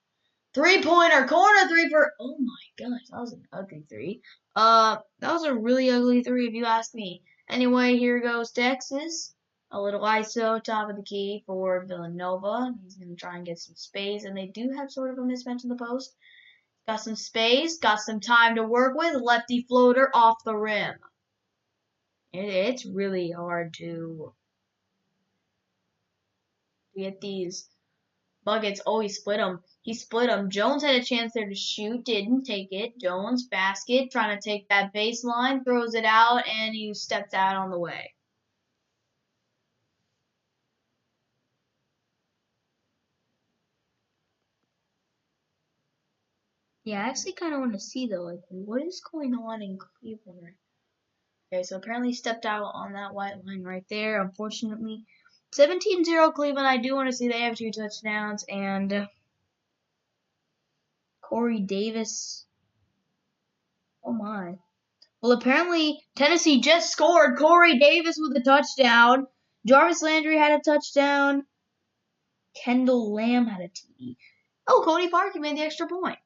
3-pointer, corner 3 for, oh my gosh, that was an ugly 3. That was a really ugly 3 if you ask me. Anyway, here goes Texas. A little ISO, top of the key for Villanova. He's going to try and get some space, and they do have sort of a mismatch in the post. Got some space, got some time to work with. Lefty floater off the rim. It's really hard to get these buckets. Oh, he split them. He split them. Jones had a chance there to shoot, didn't take it. Jones, basket, trying to take that baseline, throws it out, and he stepped out on the way. Yeah, I actually kind of want to see, though, like, what is going on in Cleveland right now? Okay, so apparently he stepped out on that white line right there, unfortunately. 17-0 Cleveland. I do want to see they have 2 touchdowns, and Corey Davis. Oh, my. Well, apparently Tennessee just scored. Corey Davis with a touchdown. Jarvis Landry had a touchdown. Kendall Lamb had a TD. Oh, Cody Parkey made the extra point.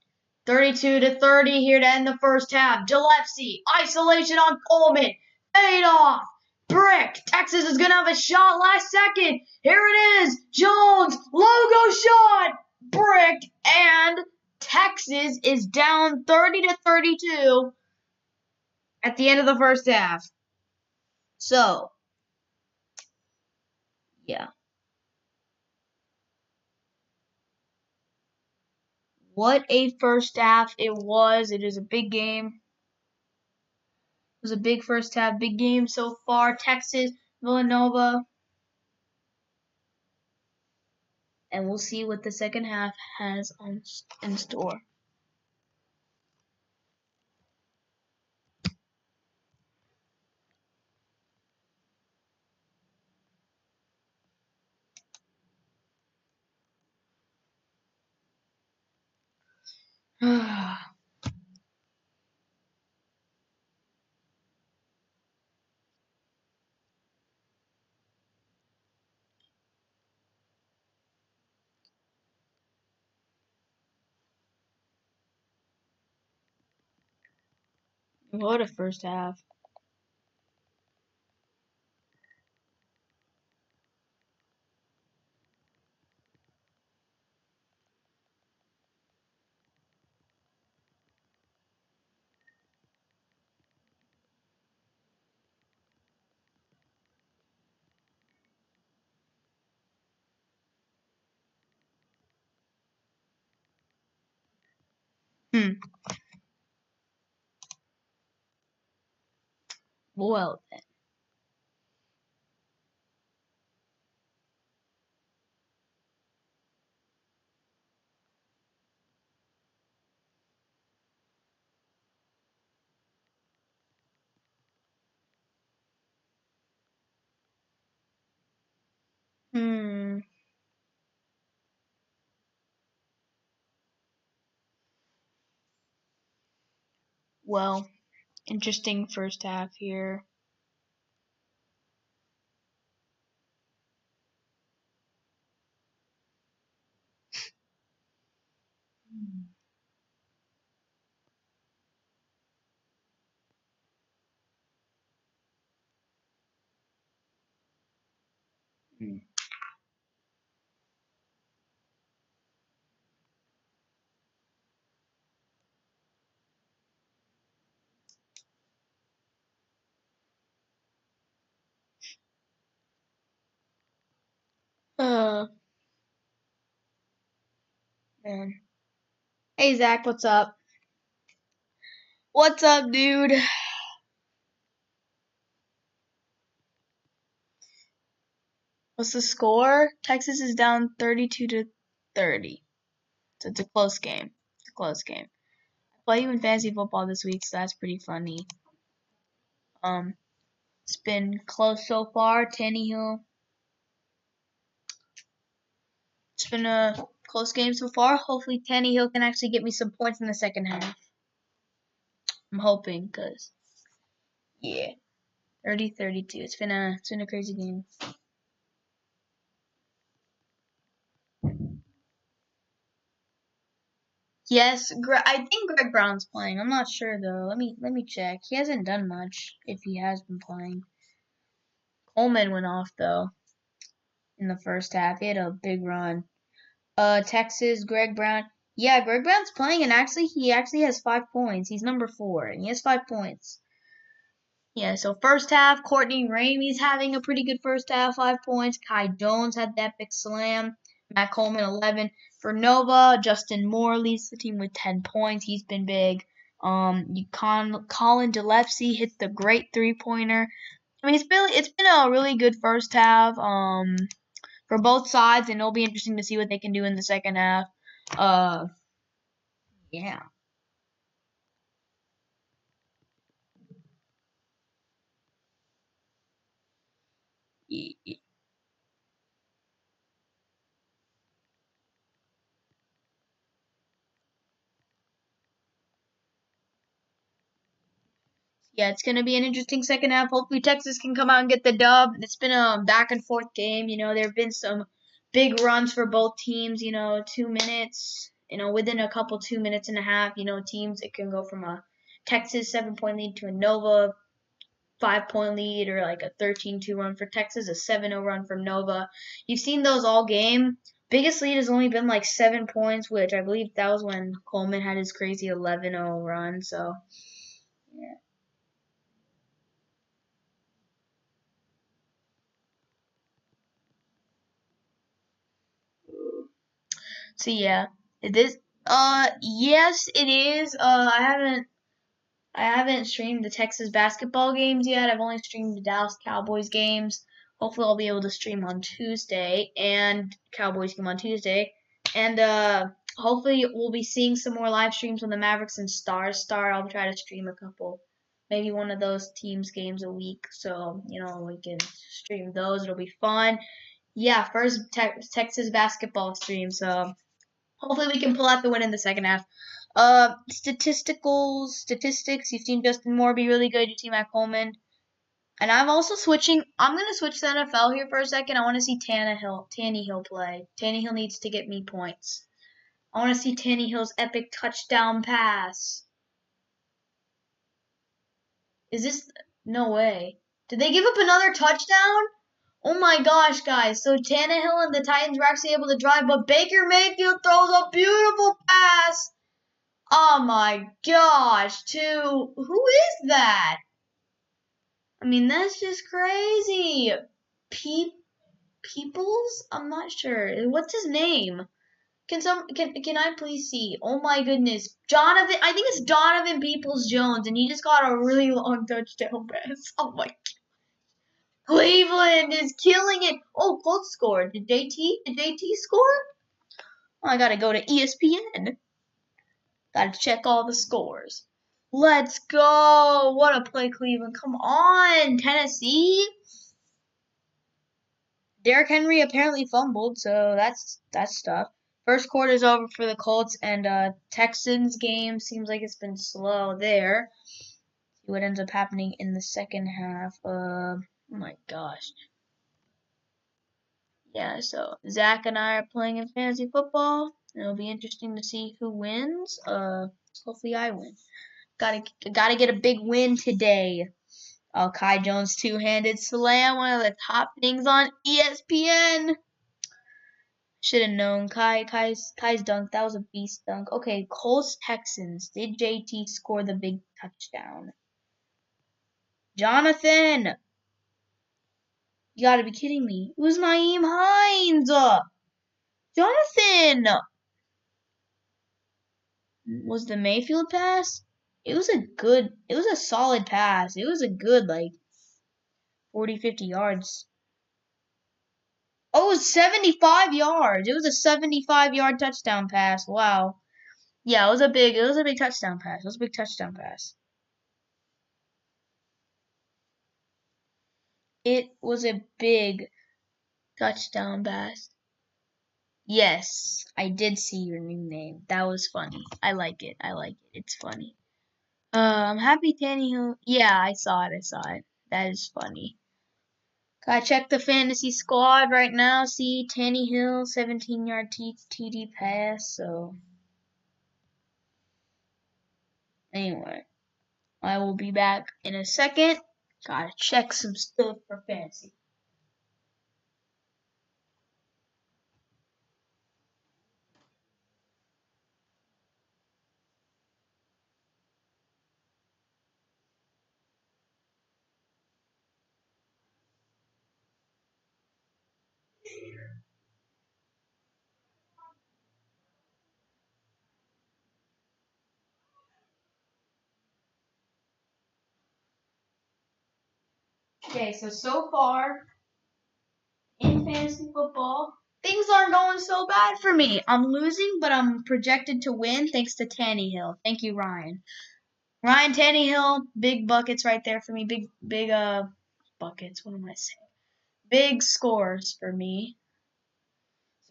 32-30 here to end the first half. Gillespie, isolation on Coleman. Fade off. Brick. Texas is going to have a shot last second. Here it is. Jones, logo shot. Brick. And Texas is down 30-32 at the end of the first half. So, yeah. What a first half it was. It is a big game. It was a big first half, big game so far. Texas, Villanova. And we'll see what the second half has in store. What a first half. Well then. Well, interesting first half here. Hmm. Uh, man. Hey Zach, what's up? What's up, dude? What's the score? Texas is down 32-30. So it's a close game. It's a close game. I play you in fantasy football this week, so that's pretty funny. It's been close so far. Tannehill. It's been a close game so far. Hopefully Tannehill can actually get me some points in the second half. I'm hoping, cause yeah, 30-32. It's been a crazy game. Yes, I think Greg Brown's playing. I'm not sure though. Let me check. He hasn't done much if he has been playing. Coleman went off though in the first half. He had a big run. Texas, Greg Brown. Yeah, Greg Brown's playing, and he actually has 5 points. He's number 4, and he has 5 points. Yeah, so first half, Courtney Ramey's having a pretty good first half, 5 points. Kai Jones had the epic slam. Matt Coleman, 11. For Nova, Justin Moore leads the team with 10 points. He's been big. Colin Delepsy hit the great 3-pointer. I mean, it's been a really good first half for both sides, and it'll be interesting to see what they can do in the second half. Yeah. Yeah, it's going to be an interesting second half. Hopefully, Texas can come out and get the dub. It's been a back and forth game. There have been some big runs for both teams. 2 minutes. Within a couple 2 minutes and a half. Teams it can go from a Texas 7-point lead to a Nova 5-point lead, or like a 13-2 run for Texas, a 7-0 run from Nova. You've seen those all game. Biggest lead has only been like 7 points, which I believe that was when Coleman had his crazy 11-0 run. So yeah. So yeah, this yes it is. I haven't streamed the Texas basketball games yet. I've only streamed the Dallas Cowboys games. Hopefully I'll be able to stream on Tuesday, and Cowboys game on Tuesday. And hopefully we'll be seeing some more live streams on the Mavericks and Stars. I'll try to stream a couple, maybe one of those teams games a week. So, we can stream those. It'll be fun. Yeah, first Texas basketball stream. So hopefully we can pull out the win in the second half. Statistics. You've seen Justin Moore be really good. You've seen Matt Coleman. And I'm also switching. I'm going to switch to NFL here for a second. I want to see Tannehill play. Tannehill needs to get me points. I want to see Tannehill's epic touchdown pass. Is this... No way. Did they give up another touchdown? Oh my gosh, guys. So Tannehill and the Titans were actually able to drive, but Baker Mayfield throws a beautiful pass. Oh my gosh, who is that? I mean, that's just crazy. Peoples? I'm not sure. What's his name? Can I please see? Oh my goodness, Jonathan! I think it's Donovan Peoples-Jones, and he just got a really long touchdown pass. Oh my! Cleveland is killing it. Oh, Colts scored. Did JT score? Oh, I gotta go to ESPN. Gotta check all the scores. Let's go! What a play, Cleveland! Come on, Tennessee. Derrick Henry apparently fumbled, so that's tough. First quarter's over for the Colts, and Texans game seems like it's been slow there. See what ends up happening in the second half. Oh my gosh. Yeah, so Zach and I are playing in fantasy football. It'll be interesting to see who wins. Hopefully I win. Gotta get a big win today. Oh, Kai Jones two-handed slam, one of the top things on ESPN. Should have known. Kai's dunk. That was a beast dunk. Okay, Colts Texans. Did JT score the big touchdown? Jonathan! You gotta be kidding me. It was Nyheim Hines! Jonathan! Was the Mayfield pass? It was a solid pass. It was a good, 40, 50 yards. Oh, it was 75 yards. It was a 75-yard touchdown pass. Wow. Yeah, it was a big touchdown pass. It was a big touchdown pass. It was a big touchdown pass. Yes, I did see your new name. That was funny. I like it. It's funny. I'm happy Tannehill. Yeah, I saw it. That is funny. Gotta check the fantasy squad right now. See, Tannehill, 17-yard TD pass. So, anyway, I will be back in a second. Gotta check some stuff for fantasy. Okay, so far in fantasy football, things aren't going so bad for me. I'm losing, but I'm projected to win thanks to Tannehill. Thank you, Ryan. Ryan Tannehill, big buckets right there for me. Big buckets. What am I saying? Big scores for me.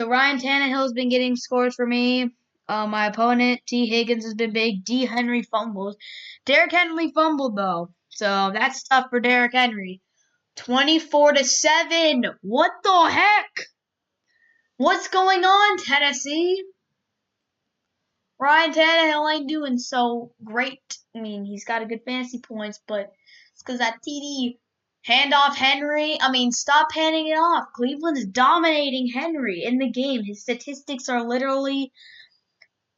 So Ryan Tannehill's been getting scores for me. My opponent, T. Higgins, has been big. D. Henry fumbled. Derrick Henry fumbled though, so that's tough for Derrick Henry. 24-7. What the heck? What's going on, Tennessee? Ryan Tannehill ain't doing so great. I mean, he's got a good fantasy points, but it's because that TD handoff Henry. I mean, stop handing it off. Cleveland is dominating Henry in the game. His statistics are literally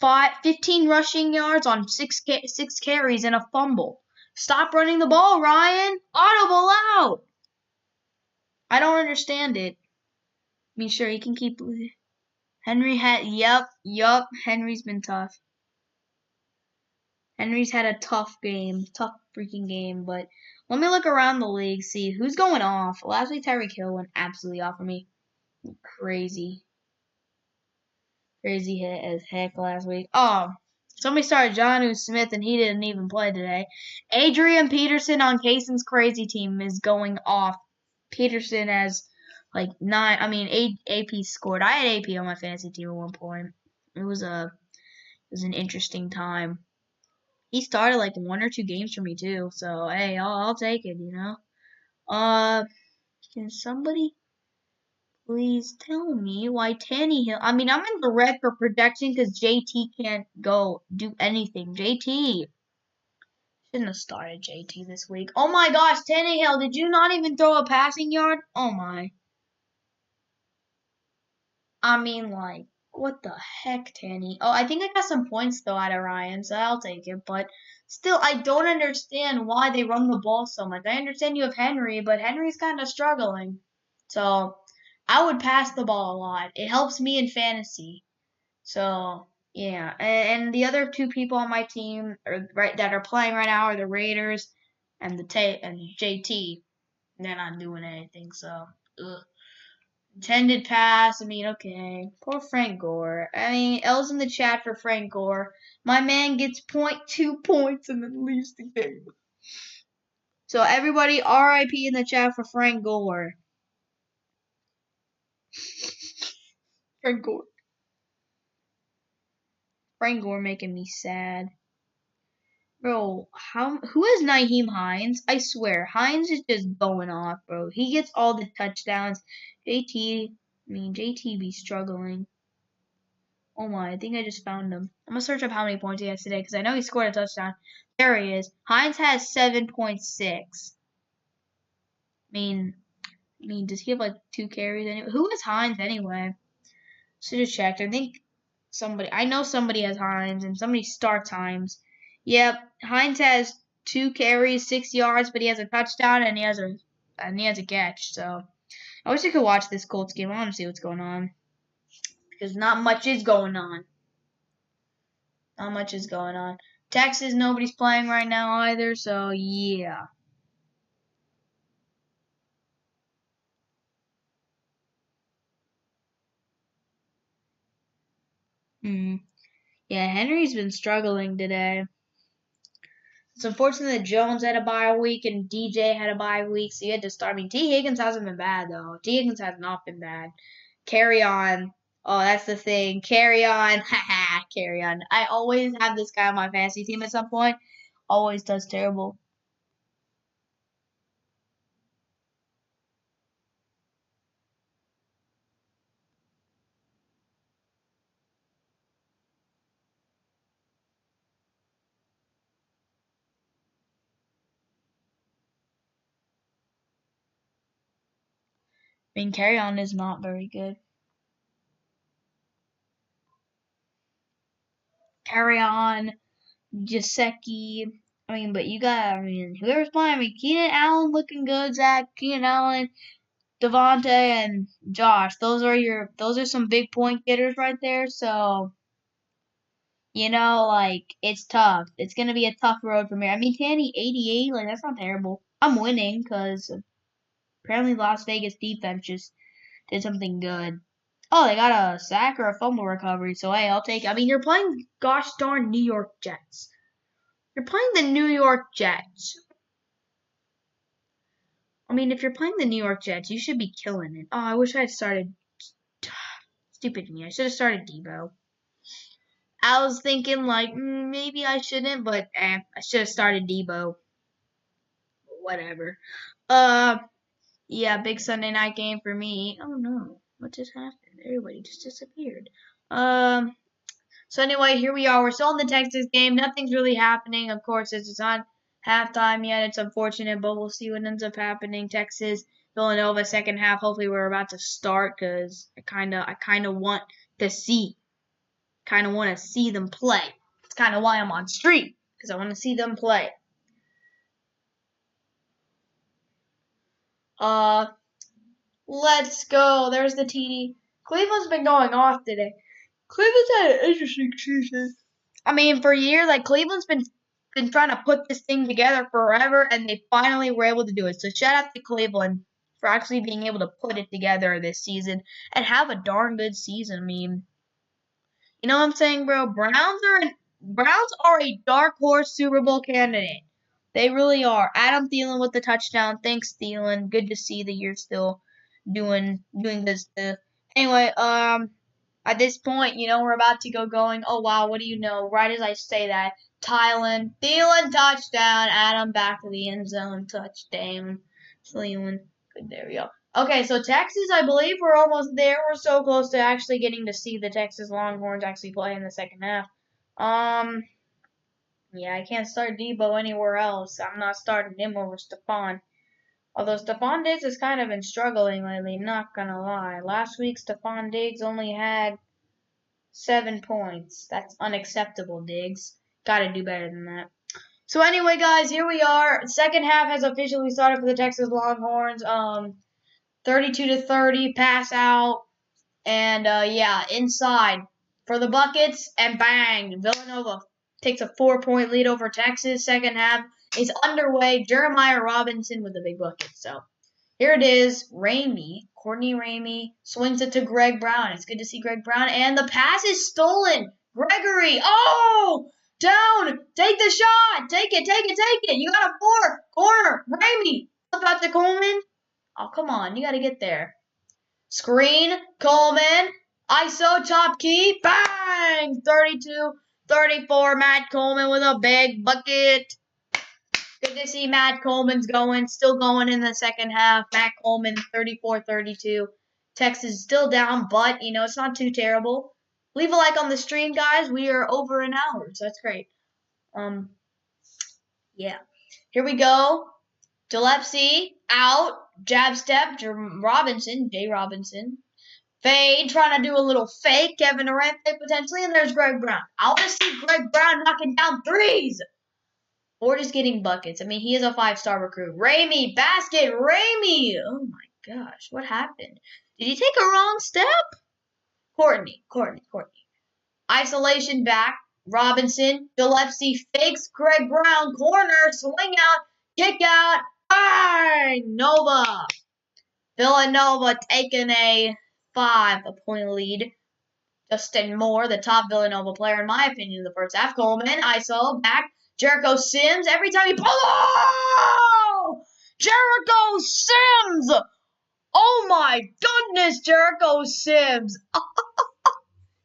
15 rushing yards on six carries and a fumble. Stop running the ball, Ryan. Audible out. I don't understand it. I mean, sure, he can keep. Henry had, yup. Henry's been tough. Henry's had a tough freaking game. But let me look around the league, see who's going off. Last week, Tyreek Hill went absolutely off for me. Crazy hit as heck last week. Oh, somebody started Jonnu Smith, and he didn't even play today. Adrian Peterson on Cason's crazy team is going off. Peterson has AP scored. I had AP on my fantasy team at one point. It was an interesting time. He started 1 or 2 games for me too. So hey, I'll take it, you know. Can somebody please tell me why Tannehill? I mean, I'm in the red for protection because JT can't go do anything. JT shouldn't have started JT this week. Oh my gosh, Tannehill, did you not even throw a passing yard? Oh my. I mean, what the heck, Tanny? Oh, I think I got some points, though, out of Ryan, so I'll take it. But still, I don't understand why they run the ball so much. I understand you have Henry, but Henry's kind of struggling. So, I would pass the ball a lot. It helps me in fantasy. So yeah, and the other two people on my team that are playing right now are the Raiders and and JT. They're not doing anything, so ugh. Intended pass. I mean, okay. Poor Frank Gore. I mean, L's in the chat for Frank Gore. My man gets .2 points and then leaves the game. So everybody, RIP in the chat for Frank Gore. Frank Gore. Frank Gore making me sad. Bro, who is Nyheim Hines? I swear, Hines is just going off, bro. He gets all the touchdowns. JT be struggling. Oh my, I think I just found him. I'm gonna search up how many points he has today because I know he scored a touchdown. There he is. Hines has 7.6. Does he have like 2 carries anyway? Who is Hines anyway? Should have checked. I know somebody has Hines and somebody starts Hines. Yep, Hines has 2 carries, 6 yards, but he has a touchdown and he has a catch. So I wish I could watch this Colts game. I want to see what's going on because not much is going on. Not much is going on. Texas, nobody's playing right now either. So yeah. Yeah, Henry's been struggling today. It's unfortunate that Jones had a bye week and DJ had a bye week, so you had to start. I mean, T. Higgins hasn't been bad, though. T. Higgins has not been bad. Carry on. Oh, that's the thing. Carry on. Haha, carry on. I always have this guy on my fantasy team at some point. Always does terrible. I mean, carry on is not very good. Carry on. Jaceki. But you got, whoever's playing, Keenan Allen looking good, Zach. Keenan Allen, Devontae, and Josh. Those are some big point getters right there. So, it's tough. It's going to be a tough road for me. Tanny, 88, that's not terrible. I'm winning because apparently Las Vegas defense just did something good. Oh, they got a sack or a fumble recovery. So, hey, I'll take it. You're playing gosh darn New York Jets. You're playing the New York Jets. If you're playing the New York Jets, you should be killing it. Oh, I wish I had started. Stupid me. I should have started Debo. I was thinking, maybe I shouldn't, but I should have started Debo. Whatever. Yeah, big Sunday night game for me. Oh no, what just happened? Everybody just disappeared. So anyway, here we are. We're still in the Texas game. Nothing's really happening. Of course, it's not halftime yet. It's unfortunate, but we'll see what ends up happening. Texas, Villanova, second half. Hopefully, we're about to start because I kind of want to see them play. It's kind of why I'm on stream because I want to see them play. Let's go. There's the TD. Cleveland's been going off today. Cleveland's had an interesting season. For years, Cleveland's been trying to put this thing together forever, and they finally were able to do it. So shout out to Cleveland for actually being able to put it together this season and have a darn good season. You know what I'm saying, bro? Browns are a dark horse Super Bowl candidate. They really are. Adam Thielen with the touchdown. Thanks, Thielen. Good to see that you're still doing good stuff. Anyway, at this point, we're about to go going. Oh, wow, what do you know? Right as I say that, Thielen touchdown. Adam back to the end zone. Touchdown. Thielen. Good, there we go. Okay, so Texas, I believe we're almost there. We're so close to actually getting to see the Texas Longhorns actually play in the second half. Yeah, I can't start Debo anywhere else. I'm not starting him over Stephon. Although Stephon Diggs has kind of been struggling lately, not gonna lie. Last week, Stephon Diggs only had 7 points. That's unacceptable, Diggs. Gotta do better than that. So anyway, guys, here we are. Second half has officially started for the Texas Longhorns. 32-30, pass out. And, yeah, inside. for the buckets, and bang! Villanova takes a 4-point lead over Texas. Second half is underway. Jeremiah Robinson with a big bucket. So here it is. Courtney Ramey swings it to Greg Brown. It's good to see Greg Brown. And the pass is stolen. Gregory. Oh! Down. Take the shot. Take it. You got a 4. Corner. Ramey. Up out to Coleman. Oh, come on. You got to get there. Screen. Coleman. ISO. Top key. Bang! 32-34. Matt Coleman with a big bucket. Good to see Matt Coleman's still going in the second half. Matt Coleman, 34-32. Texas is still down, but, it's not too terrible. Leave a like on the stream, guys. We are over an hour, so that's great. Yeah. Here we go. Gillespie, out. Jab step, Jay Robinson. Fade, trying to do a little fake. Kevin Durant fake potentially, and there's Greg Brown. I want to see Greg Brown knocking down threes. Or just getting buckets. I mean, he is a 5-star recruit. Ramey, basket, Ramey. Oh, my gosh. What happened? Did he take a wrong step? Courtney. Isolation back. Robinson. Gillespie fakes. Greg Brown. Corner. Swing out. Kick out. Bang! Nova. Villanova taking a 5-point lead. Justin Moore, the top Villanova player, in my opinion, in the first half. Coleman. ISO. Back. Jericho Sims, every time he Jericho Sims! Oh my goodness, Jericho Sims!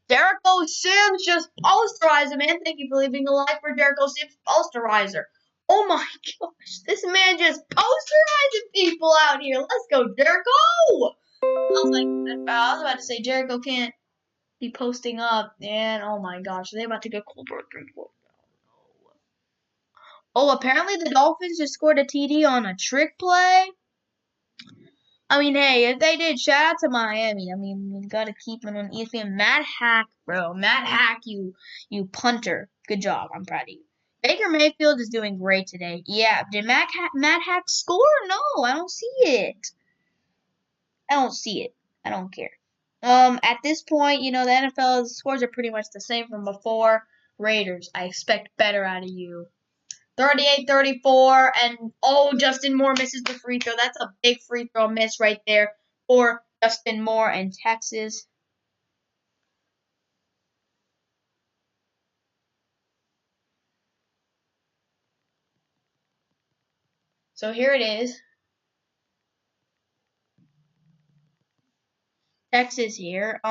Jericho Sims just posterized him, man. Thank you for leaving a like for Jericho Sims posterizer. Oh my gosh, this man just posterizing people out here. Let's go, Jericho! I was about to say Jericho can't be posting up, and oh my gosh, they're about to get cold for 3-4. Oh, apparently the Dolphins just scored a TD on a trick play. I mean, hey, if they did, shout out to Miami. I mean, you gotta keep it on ESPN. Matt Hack, bro. Matt Hack, you punter. Good job. I'm proud of you. Baker Mayfield is doing great today. Yeah, did Matt Hack score? No, I don't see it. I don't care. At this point, the NFL scores are pretty much the same from before. Raiders, I expect better out of you. 38-34, and Justin Moore misses the free throw. That's a big free throw miss right there for Justin Moore and Texas. So here it is. Texas here.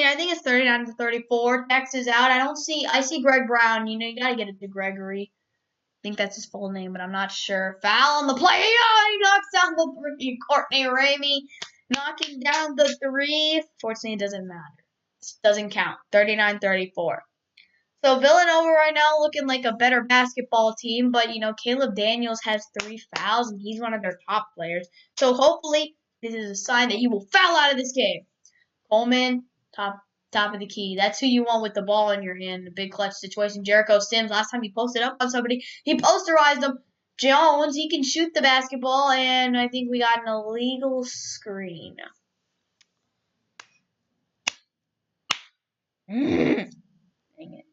I think it's 39-34. Texas out. I see Greg Brown. You got to get it to Gregory. I think that's his full name, but I'm not sure. Foul on the play. Oh, he knocks down the 3. Courtney Ramey knocking down the 3. Fortunately, it doesn't matter. It doesn't count. 39-34. So Villanova right now looking like a better basketball team, but, Caleb Daniels has 3 fouls, and he's one of their top players. So hopefully this is a sign that he will foul out of this game. Coleman, top of the key. That's who you want with the ball in your hand. A big clutch situation. Jericho Sims, last time he posted up on somebody, he posterized him. Jones, he can shoot the basketball, and I think we got an illegal screen. Dang it.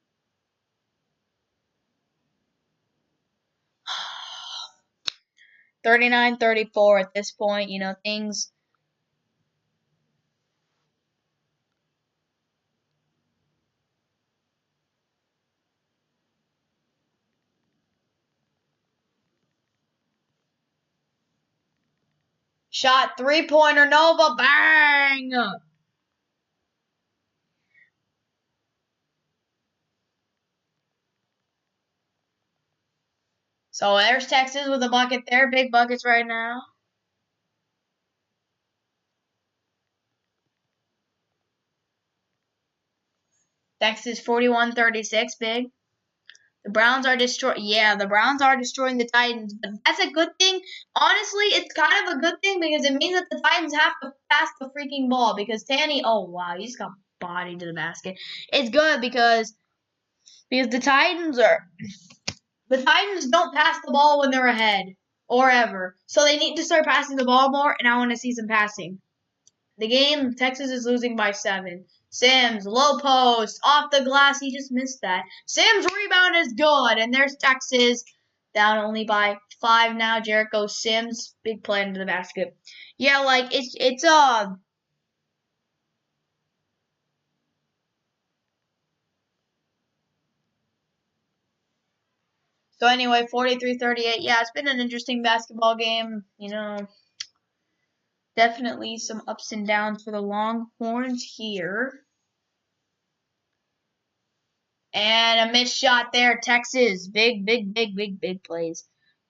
$39-34 at this point. Things. Shot 3-pointer Nova. Bang! So there's Texas with a bucket there. Big buckets right now. Texas 41-36, big. The Browns are the Browns are destroying the Titans, but that's a good thing. Honestly, it's kind of a good thing because it means that the Titans have to pass the freaking ball because Tanny, oh wow, he just got bodied to the basket. It's good because the Titans don't pass the ball when they're ahead or ever. So they need to start passing the ball more, and I want to see some passing. the game, Texas is losing by 7. Sims, low post, off the glass. He just missed that. Sims' rebound is good, and there's Texas down only by 5 now. Jericho Sims, big play into the basket. Yeah, like it's So anyway, 43-38. Yeah, it's been an interesting basketball game. Definitely some ups and downs for the Longhorns here. And a missed shot there, Texas. Big plays.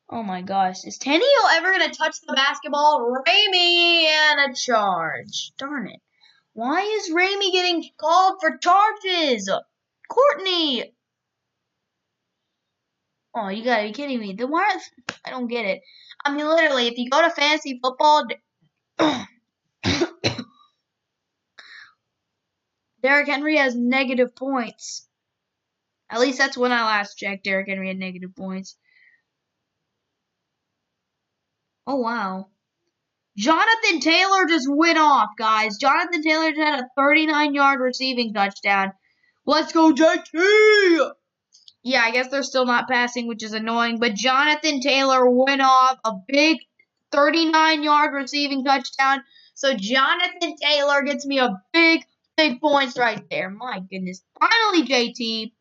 Oh my gosh. Is Tenio ever going to touch the basketball? Ramey and a charge. Darn it. Why is Ramey getting called for charges? Courtney. Oh, you gotta be kidding me. I don't get it. I mean, literally, if you go to fantasy football, Derrick Henry has negative points. At least that's when I last checked. Derrick Henry had negative points. Oh, wow. Jonathan Taylor just went off, guys. Jonathan Taylor just had a 39-yard receiving touchdown. Let's go, JT! Yeah, I guess they're still not passing, which is annoying. But Jonathan Taylor went off a big 39-yard receiving touchdown. So Jonathan Taylor gets me a big points right there. My goodness. Finally, JT.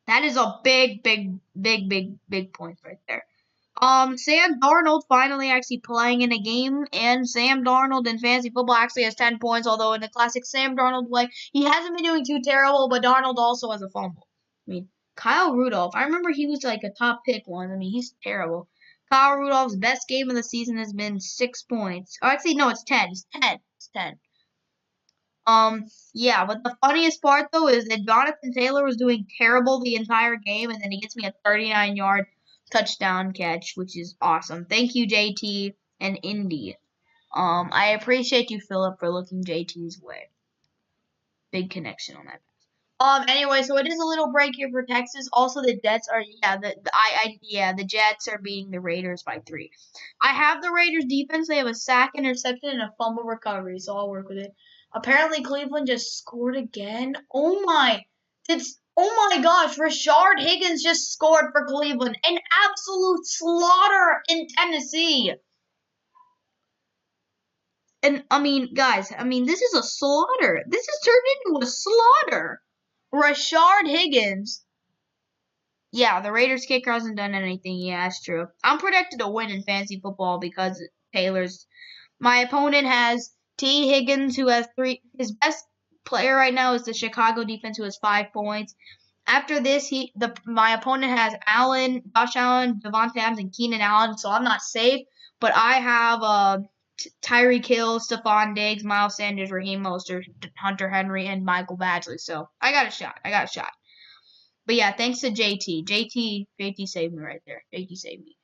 That is a big points right there. Sam Darnold finally actually playing in a game, and Sam Darnold in fantasy football actually has 10 points, although in the classic Sam Darnold way, he hasn't been doing too terrible, but Darnold also has a fumble. I mean, Kyle Rudolph, I remember he was like a top pick once. I mean, he's terrible. Kyle Rudolph's best game of the season has been 6 points. Oh, actually, no, it's 10. It's 10. It's 10. Yeah, but the funniest part, though, is that Jonathan Taylor was doing terrible the entire game, and then he gets me a 39-yard touchdown catch, which is awesome. Thank you, JT and Indy. I appreciate you, Philip, for looking JT's way. Big connection on that pass. Anyway, so it is a little break here for Texas. Also, the Jets are the Jets are beating the Raiders by 3. I have the Raiders defense. They have a sack, interception, and a fumble recovery, so I'll work with it. Apparently, Cleveland just scored again. Oh my gosh, Rashard Higgins just scored for Cleveland. An absolute slaughter in Tennessee. And, I mean, guys, this is a slaughter. This has turned into a slaughter. Rashard Higgins. Yeah, the Raiders kicker hasn't done anything. Yeah, that's true. I'm predicted to win in fantasy football because Taylor's. My opponent has T. Higgins, who has 3. His best player right now is the Chicago defense, who has 5 points. After this, my opponent has Josh Allen, Devontae Adams, and Keenan Allen, so I'm not safe. But I have Tyreek Hill, Stephon Diggs, Miles Sanders, Raheem Mostert, Hunter Henry, and Michael Badgley. So I got a shot. But yeah, thanks to JT. JT saved me right there. JT saved me.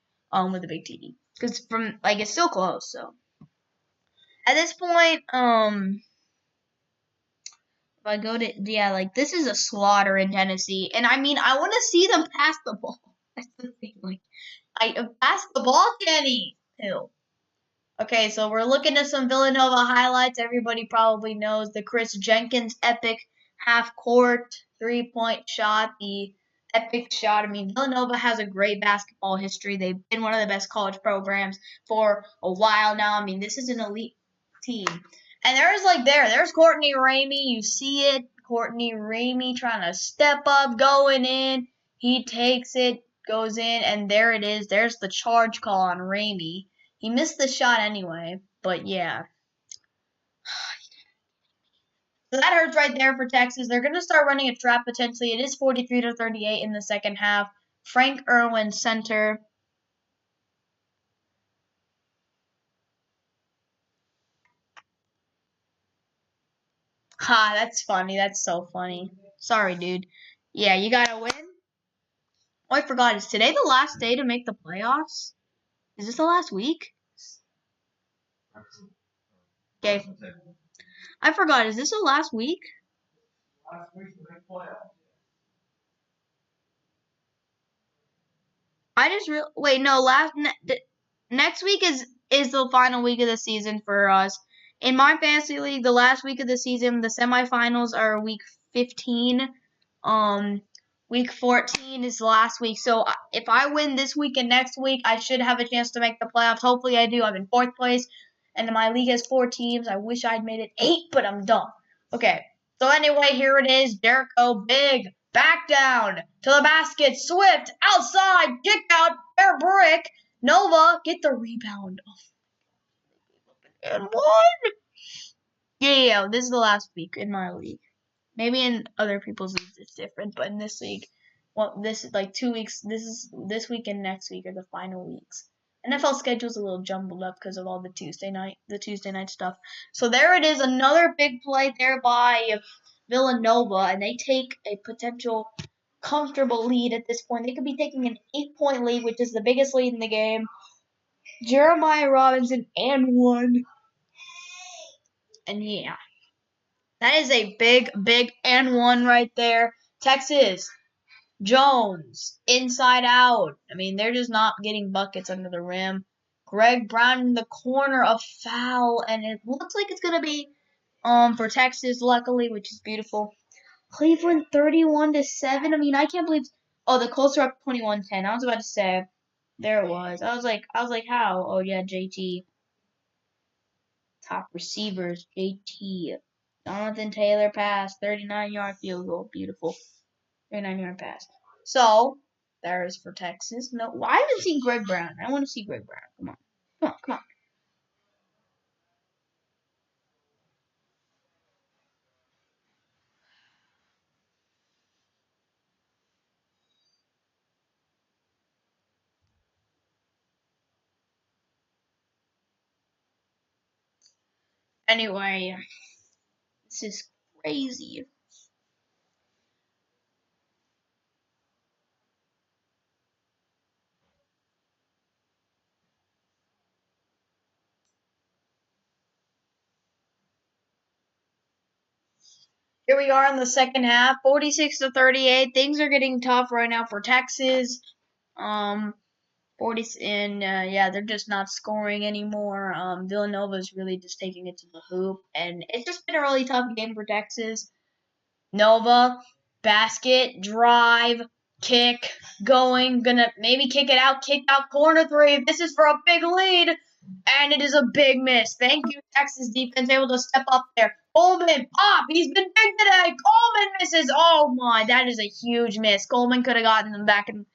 With a big TD. Because it's still close, so. At this point, if I go to, this is a slaughter in Tennessee. And I want to see them pass the ball. That's the thing. Pass the ball, Kenny. Ew. Okay, so we're looking at some Villanova highlights. Everybody probably knows the Chris Jenkins epic half-court 3-point shot, the epic shot. Villanova has a great basketball history. They've been one of the best college programs for a while now. This is an elite team. And there's Courtney Ramey. You see it. Courtney Ramey trying to step up, going in. He takes it, goes in, and there it is. There's the charge call on Ramey. He missed the shot anyway, but yeah. So that hurts right there for Texas. They're going to start running a trap potentially. It is 43-38 in the second half. Frank Irwin, center. Ha, that's funny. That's so funny. Sorry, dude. Yeah, you got to win. Oh, I forgot. Is today the last day to make the playoffs? Is this the last week? Okay. I forgot. Is this the last week? Last week to make playoffs. Wait, no, next week is the final week of the season for us. In my fantasy league, the last week of the season, the semifinals are week 15. Week 14 is the last week. So if I win this week and next week, I should have a chance to make the playoffs. Hopefully I do. I'm in 4th place, and my league has 4 teams. I wish I'd made it 8, but I'm dumb. Okay. So anyway, here it is. Jericho, big, back down to the basket. Swift, outside, kick out, fair brick. Nova, get the rebound. And one. Yeah, this is the last week in my league. Maybe in other people's leagues it's different, but in this league, well, this is like 2 weeks. This week and next week are the final weeks. NFL schedule's a little jumbled up because of all the Tuesday night stuff. So there it is, another big play there by Villanova, and they take a potential comfortable lead at this point. They could be taking an 8-point lead, which is the biggest lead in the game. Jeremiah Robinson and one. And yeah, that is a big and one right there. Texas, Jones, inside out. I mean, they're just not getting buckets under the rim. Greg Brown in the corner, a foul, and it looks like it's gonna be for Texas, luckily, which is beautiful. Cleveland 31-7. I mean, I can't believe. Oh, the Colts are up 21-10. I was about to say, there it was. I was like, how? Oh yeah, JT. Top receivers, JT. Jonathan Taylor pass, 39-yard field goal, beautiful. 39-yard pass. So, there is for Texas. No, I haven't seen Greg Brown. I want to see Greg Brown. Come on. Anyway, this is crazy. Here we are in the second half, 46-38. Things are getting tough right now for Texas. 40 and they're just not scoring anymore. Villanova is really just taking it to the hoop, and it's just been a really tough game for Texas. Nova, basket, drive, kick, going, gonna maybe kick out, corner three. This is for a big lead, and it is a big miss. Thank you, Texas defense, able to step up there. Coleman, pop, he's been big today. Coleman misses. Oh my, that is a huge miss. Coleman could have gotten them back and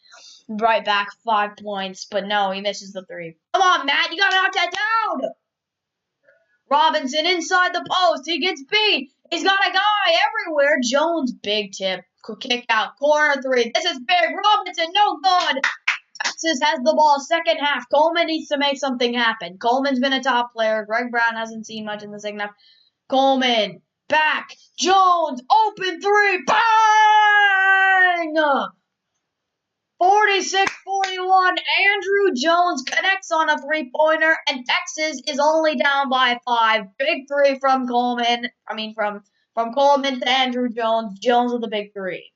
right back 5 points, but no, he misses the three. Come on, Matt, you gotta knock that down. Robinson inside the post. He gets beat. He's got a guy everywhere. Jones, big tip. Kick out. Corner three. This is big. Robinson, no good. Texas has the ball second half. Coleman needs to make something happen. Coleman's been a top player. Greg Brown hasn't seen much in the second half. Coleman, back. Jones, open three. Bang! 46-41, Andrew Jones connects on a three-pointer, and Texas is only down by 5. Big three from Coleman. From Coleman to Andrew Jones. Jones with the big three.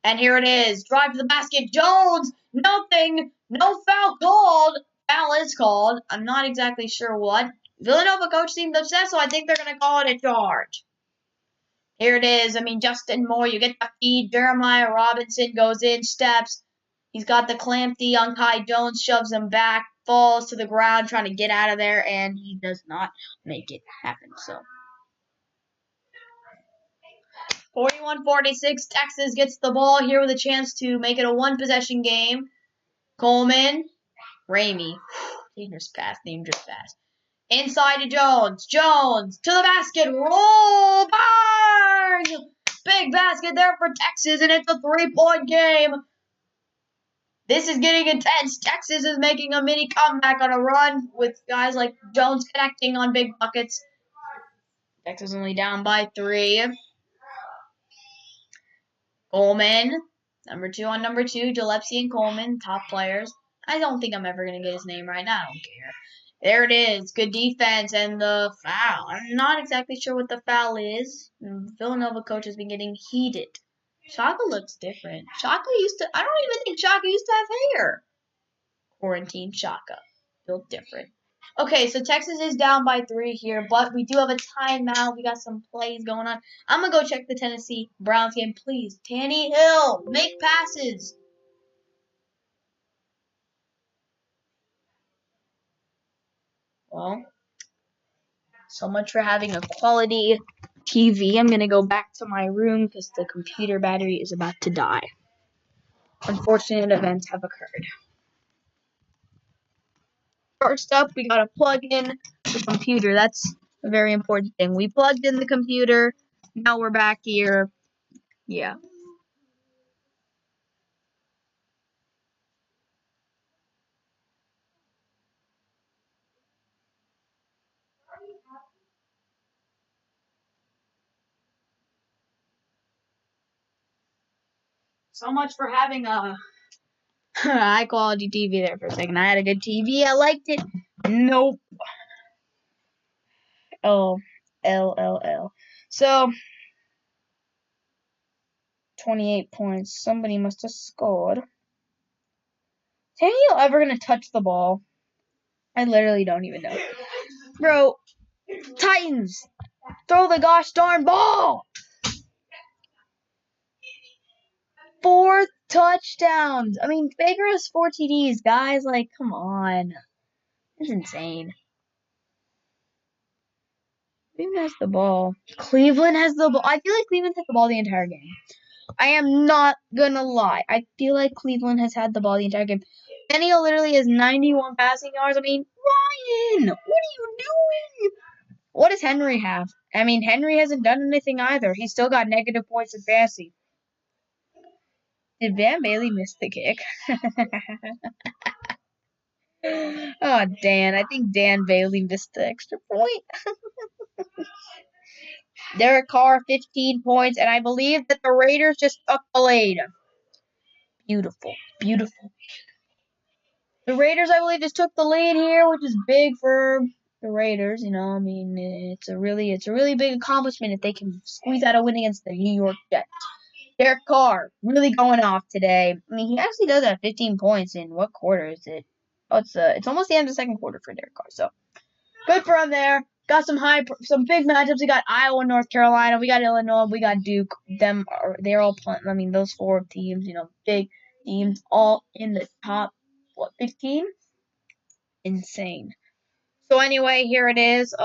And here it is. Drive to the basket. Jones, nothing. No foul called. Foul is called. I'm not exactly sure what. Villanova coach seemed upset, so I think they're going to call it a charge. Here it is. Justin Moore, you get the feed. Jeremiah Robinson goes in, steps. He's got the clampy on Kai Jones, shoves him back, falls to the ground, trying to get out of there, and he does not make it happen. So, 41-46, Texas gets the ball here with a chance to make it a one-possession game. Coleman, Ramey, dangerous pass. Inside to Jones. Jones to the basket. Roll. Bang! Big basket there for Texas, and it's a 3-point game. This is getting intense. Texas is making a mini comeback on a run with guys like Jones connecting on big buckets. Texas only down by 3. Coleman, number 2 on number 2. Gillespie and Coleman, top players. I don't think I'm ever going to get his name right now. I don't care. There it is. Good defense and the foul. I'm not exactly sure what the foul is. Villanova coach has been getting heated. Shaka looks different. I don't even think Shaka used to have hair. quarantine shaka. Built different. Okay, so Texas is down by 3 here, but we do have a timeout. We got some plays going on. I'm going to go check the Tennessee Browns game. Please, Tanny Hill, make passes. Well, so much for having a quality TV. I'm going to go back to my room because the computer battery is about to die. Unfortunate events have occurred. First up, we got to plug in the computer. That's a very important thing. We plugged in the computer. Now we're back here. Yeah. So much for having a high quality TV there for a second. I had a good TV. I liked it. Nope. Oh, LLL. So, 28 points. Somebody must have scored. Is you ever going to touch the ball? I literally don't even know. Bro, Titans, throw the gosh darn ball! 4 touchdowns. I mean, Baker has 4 TDs. Guys, like, come on. It's insane. Cleveland has the ball. Cleveland has the ball. I feel like Cleveland had the ball the entire game. I am not gonna lie. I feel like Cleveland has had the ball the entire game. Daniel literally has 91 passing yards. I mean, Ryan, what are you doing? What does Henry have? I mean, Henry hasn't done anything either. He's still got negative points in fantasy. Did Van Bailey miss the kick? Oh, Dan. I think Dan Bailey missed the extra point. Derek Carr, 15 points, and I believe that the Raiders just took the lead. Beautiful. Beautiful. The Raiders, I believe, just took the lead here, which is big for the Raiders. You know, I mean, it's a really big accomplishment if they can squeeze out a win against the New York Jets. Derek Carr, really going off today. I mean, he actually does have 15 points in what quarter is it? Oh, it's almost the end of the second quarter for Derek Carr. So good for him there. Got some big matchups. We got Iowa, North Carolina. We got Illinois. We got Duke. They're all playing. I mean, those 4 teams, you know, big teams, all in the top 15. Insane. So anyway, here it is.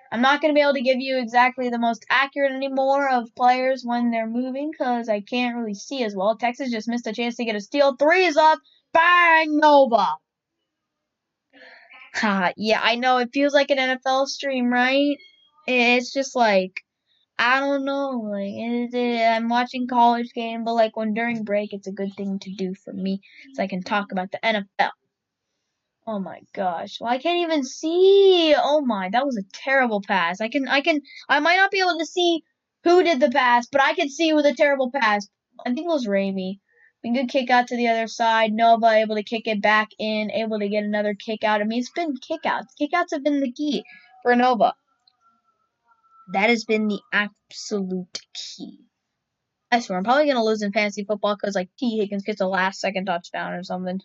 I'm not going to be able to give you exactly the most accurate anymore of players when they're moving because I can't really see as well. Texas just missed a chance to get a steal. 3 is up. Bang! Nova. Yeah, I know. It feels like an NFL stream, right? It's just like, I don't know. Like, I'm watching college game, but like when during break, it's a good thing to do for me so I can talk about the NFL. Oh my gosh. Well, I can't even see. Oh my, that was a terrible pass. I might not be able to see who did the pass, but I can see with a terrible pass. I think it was Ramey. We good kick out to the other side. Nova able to kick it back in, able to get another kick out. I mean, it's been kickouts. Kickouts have been the key for Nova. That has been the absolute key. I swear, I'm probably going to lose in fantasy football because, like, T. Higgins gets a last-second touchdown or something.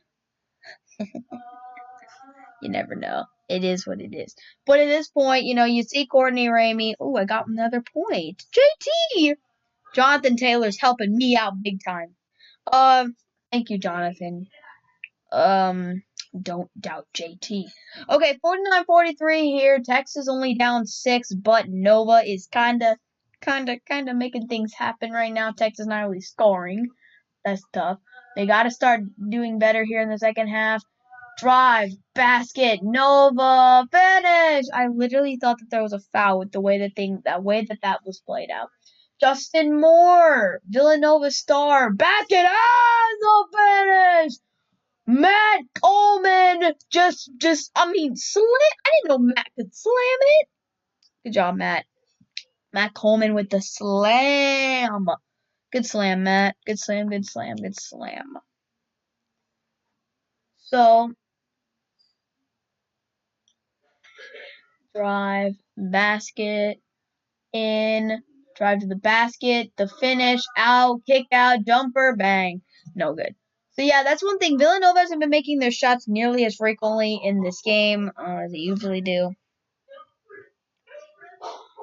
You never know. It is what it is. But at this point, you know, you see Courtney Ramey. Oh, I got another point. JT! Jonathan Taylor's helping me out big time. Thank you, Jonathan. Don't doubt JT. Okay, 49-43 here. Texas only down 6, but Nova is kinda making things happen right now. Texas not really scoring. That's tough. They gotta start doing better here in the second half. Drive, basket, Nova, finish! I literally thought that there was a foul with the way that was played out. Justin Moore, Villanova star, basket, the finish! Matt Coleman slam. I didn't know Matt could slam it. Good job, Matt. Matt Coleman with the slam. Good slam, Matt. Good slam, good slam, good slam. So, drive, basket, in, drive to the basket, the finish, out, kick out, jumper, bang. No good. So yeah, that's one thing. Villanova hasn't been making their shots nearly as frequently in this game as they usually do.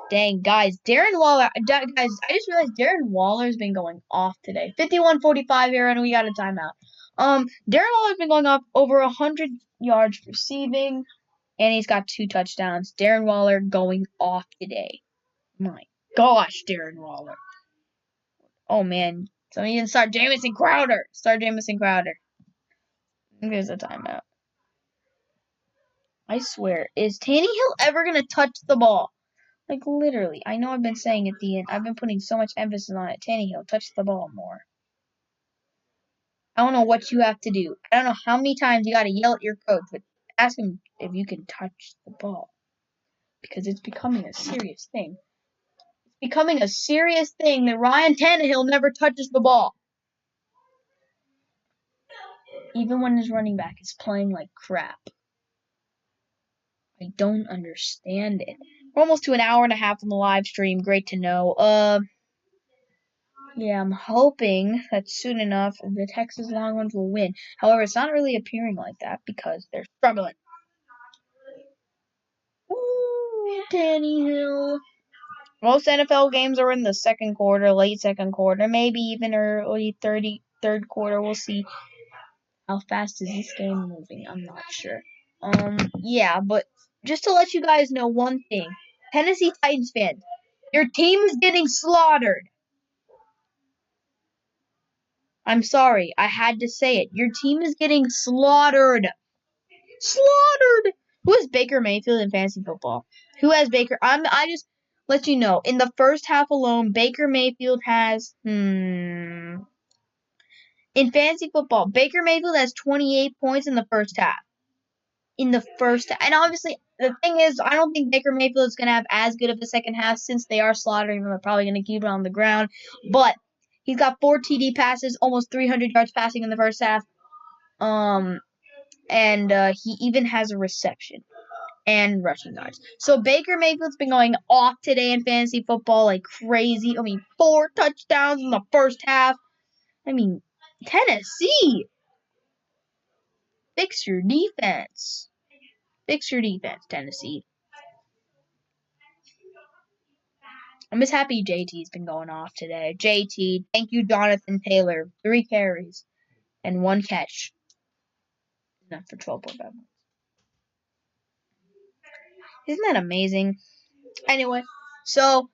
Dang, guys, guys, I just realized Darren Waller's been going off today. 51-45 here, and we got a timeout. Darren Waller's been going off over 100 yards receiving, and he's got 2 touchdowns. Darren Waller going off today. My gosh, Darren Waller. Oh, man. So you can start Jamison Crowder. There's a timeout. I swear, is Tannehill ever going to touch the ball? Like, literally. I know I've been saying at the end. I've been putting so much emphasis on it. Tannehill, touch the ball more. I don't know what you have to do. I don't know how many times you got to yell at your coach, but ask him if you can touch the ball. Because it's becoming a serious thing. It's becoming a serious thing that Ryan Tannehill never touches the ball. Even when his running back is playing like crap. I don't understand it. We're almost to an hour and a half on the live stream. Great to know. Yeah, I'm hoping that soon enough the Texas Longhorns will win. However, it's not really appearing like that because they're struggling. Ooh, Tannehill. Most NFL games are in the second quarter, late second quarter, maybe even early third quarter. We'll see. How fast is this game moving? I'm not sure. Yeah, but just to let you guys know one thing. Tennessee Titans fans, your team is getting slaughtered. I'm sorry, I had to say it. Your team is getting slaughtered. Slaughtered! Who has Baker Mayfield in fantasy football? Who has Baker? I just let you know. In the first half alone, Baker Mayfield has in fantasy football, Baker Mayfield has 28 points in the first half. And obviously, the thing is, I don't think Baker Mayfield is going to have as good of a second half since they are slaughtering him. They're probably going to keep it on the ground. But he's got 4 TD passes, almost 300 yards passing in the first half. And he even has a reception and rushing yards. So Baker Mayfield's been going off today in fantasy football like crazy. 4 touchdowns in the first half. Tennessee. Fix your defense. Tennessee. I'm just happy JT's been going off today. JT, thank you, Jonathan Taylor. 3 carries and 1 catch. Enough for 12.5 points. Isn't that amazing? Anyway, so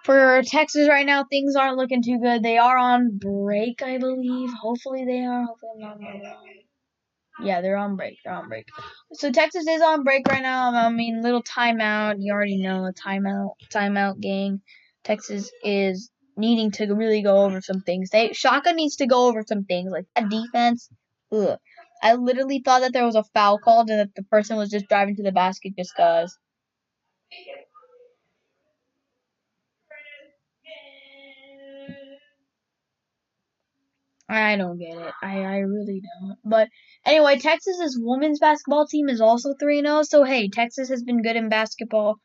for Texas right now, things aren't looking too good. They are on break, I believe. Hopefully they are. Hopefully I'm not wrong. Yeah, they're on break. So Texas is on break right now. Little timeout. You already know a timeout gang. Texas is needing to really go over some things. Shaka needs to go over some things like that defense. Ugh. I literally thought that there was a foul called and that the person was just driving to the basket just cause. I don't get it. I really don't. But anyway, Texas's women's basketball team is also 3-0. So hey, Texas has been good in basketball,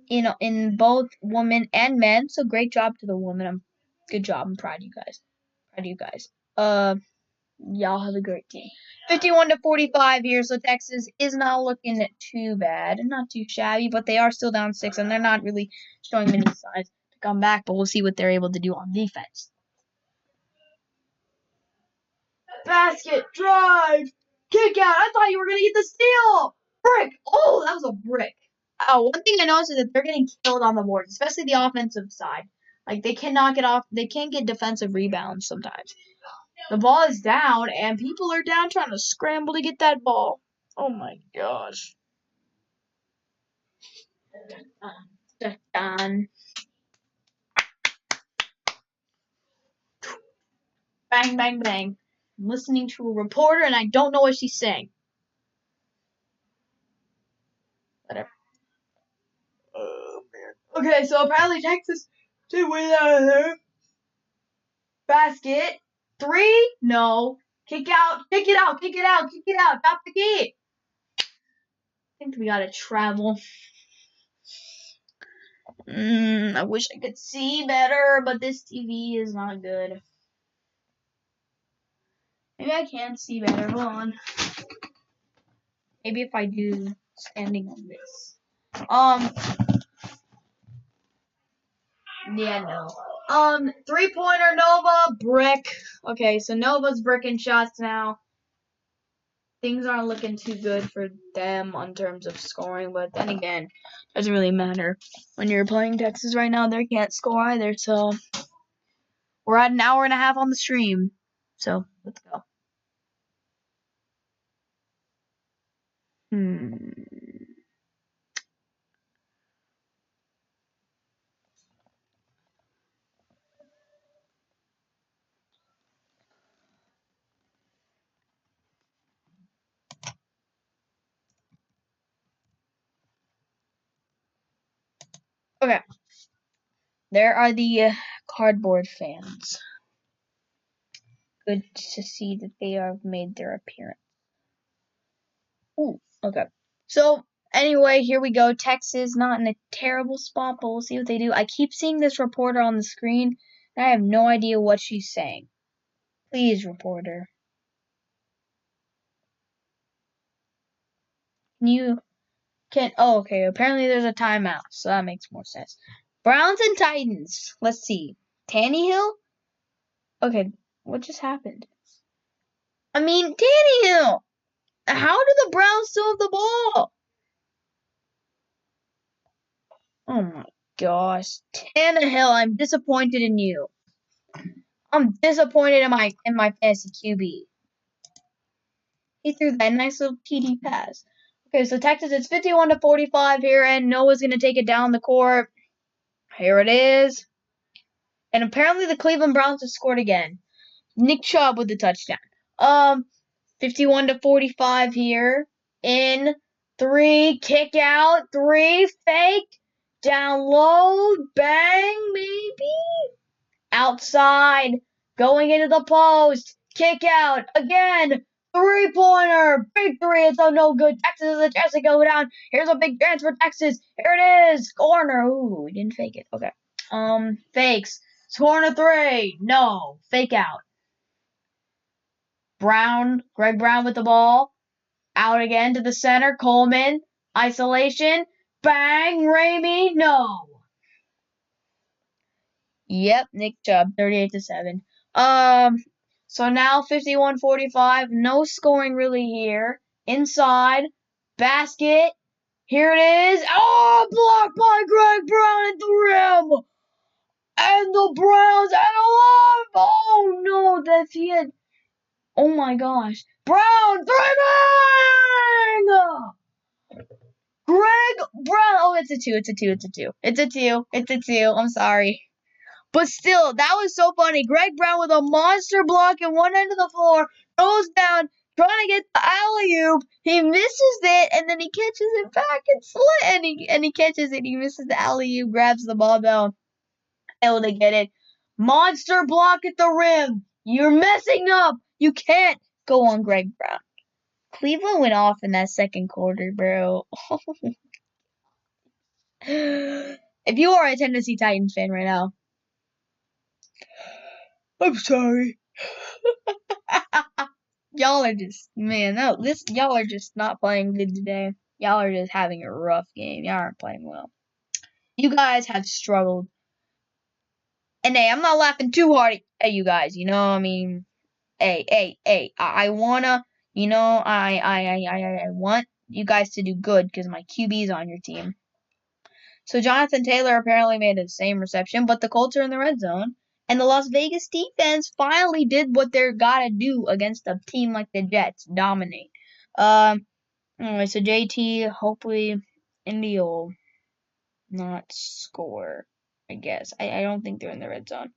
in both women and men. So great job to the women. Good job. I'm proud of you guys. Y'all have a great team. 51-45 here. So Texas is not looking too bad, not too shabby, but they are still down 6, and they're not really showing many signs to come back. But we'll see what they're able to do on defense. Basket, drive, kick out. I thought you were going to get the steal. Brick. Oh, that was a brick. Oh, one thing I noticed is that they're getting killed on the boards, especially the offensive side. Like, they cannot get off. They can't get defensive rebounds sometimes. The ball is down, and people are down trying to scramble to get that ball. Oh, my gosh. Done. Bang, bang, bang. I'm listening to a reporter, and I don't know what she's saying. Whatever. Oh, man. Okay, so apparently Texas did win out of there. Basket. 3? No. Kick out. Kick it out. Drop the key. I think we gotta travel. I wish I could see better, but this TV is not good. Maybe I can see better. Hold on. Maybe if I do standing on this. Yeah, no. 3-pointer Nova, brick. Okay, so Nova's bricking shots now. Things aren't looking too good for them in terms of scoring, but then again, doesn't really matter. When you're playing Texas right now, they can't score either, so we're at an hour and a half on the stream. So, let's go. Okay. There are the cardboard fans. Good to see that they have made their appearance. Ooh, okay. So, anyway, here we go. Texas, not in a terrible spot, but we'll see what they do. I keep seeing this reporter on the screen, and I have no idea what she's saying. Please, reporter. Oh, okay. Apparently there's a timeout, so that makes more sense. Browns and Titans. Let's see. Tannehill? Okay, what just happened? I mean, Tannehill! How do the Browns still have the ball? Oh my gosh. Tannehill, I'm disappointed in you. I'm disappointed in my fantasy QB. He threw that nice little TD pass. Okay, so Texas, it's 51-45 here, and Noah's going to take it down the court. Here it is. And apparently the Cleveland Browns have scored again. Nick Chubb with the touchdown. 51-45 here. In 3, kick out. 3, fake. Down low. Bang, maybe. Outside. Going into the post. Kick out. Again. 3-pointer. Big 3. It's no good. Texas has a chance to go down. Here's a big chance for Texas. Here it is. Corner. Ooh, we didn't fake it. Okay. Fakes. Corner 3. No. Fake out. Greg Brown with the ball. Out again to the center. Coleman. Isolation. Bang. Ramey. No. Yep. Nick Chubb. 38-7. So now 51-45. No scoring really here. Inside. Basket. Here it is. Oh, blocked by Greg Brown at the rim. And the Browns at 11. Oh no, that's it. Oh my gosh. Brown, bang! Greg Brown. Oh, it's a 2. It's a 2. I'm sorry. But still, that was so funny. Greg Brown with a monster block at one end of the floor, goes down, trying to get the alley-oop. He misses it, and then he catches it back and he catches it. He misses the alley-oop, grabs the ball down, able to get it. Monster block at the rim. You're messing up. You can't go on Greg Brown. Cleveland went off in that second quarter, bro. If you are a Tennessee Titans fan right now, I'm sorry. Y'all are just, man, no, y'all are just not playing good today. Y'all are just having a rough game. Y'all aren't playing well. You guys have struggled. And hey, I'm not laughing too hard at you guys, you know, I mean, hey, I wanna, you know, I want you guys to do good because my QB's on your team. So Jonathan Taylor apparently made the same reception, but the Colts are in the red zone. And the Las Vegas defense finally did what they're gotta do against a team like the Jets. Dominate. Anyway, so JT, hopefully Indy will not score, I guess. I don't think they're in the red zone.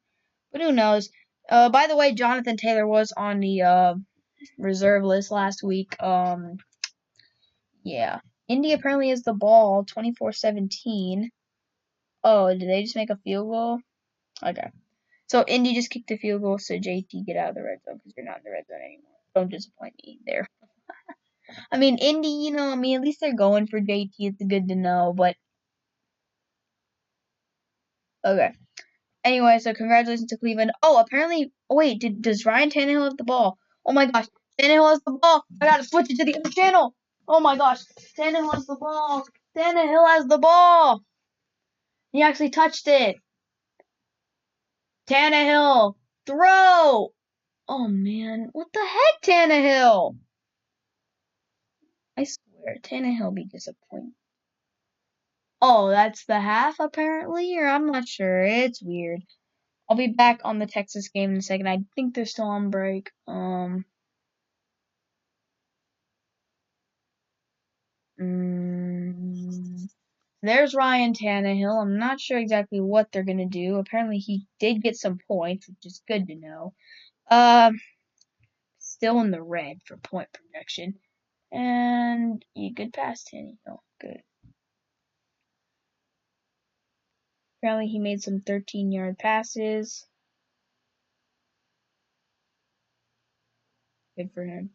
But who knows? By the way, Jonathan Taylor was on the reserve list last week. Yeah. Indy apparently has the ball, 24-17. Oh, did they just make a field goal? Okay. So Indy just kicked a field goal, so JT, get out of the red zone because you're not in the red zone anymore. Don't disappoint me there. I mean, Indy, you know, I mean, at least they're going for JT. It's good to know, but okay. Anyway, so congratulations to Cleveland. Oh, apparently, wait, does Ryan Tannehill have the ball? Oh my gosh. Tannehill has the ball. I gotta switch it to the other channel. Oh my gosh. Tannehill has the ball. Tannehill has the ball. He actually touched it. Tannehill. Throw. Oh man. What the heck, Tannehill? I swear, Tannehill be disappointed. Oh, that's the half apparently, or I'm not sure. It's weird. I'll be back on the Texas game in a second. I think they're still on break. There's Ryan Tannehill. I'm not sure exactly what they're gonna do. Apparently, he did get some points, which is good to know. Still in the red for point projection. And you good pass, Tannehill. Good. Apparently, he made some 13-yard passes. Good for him.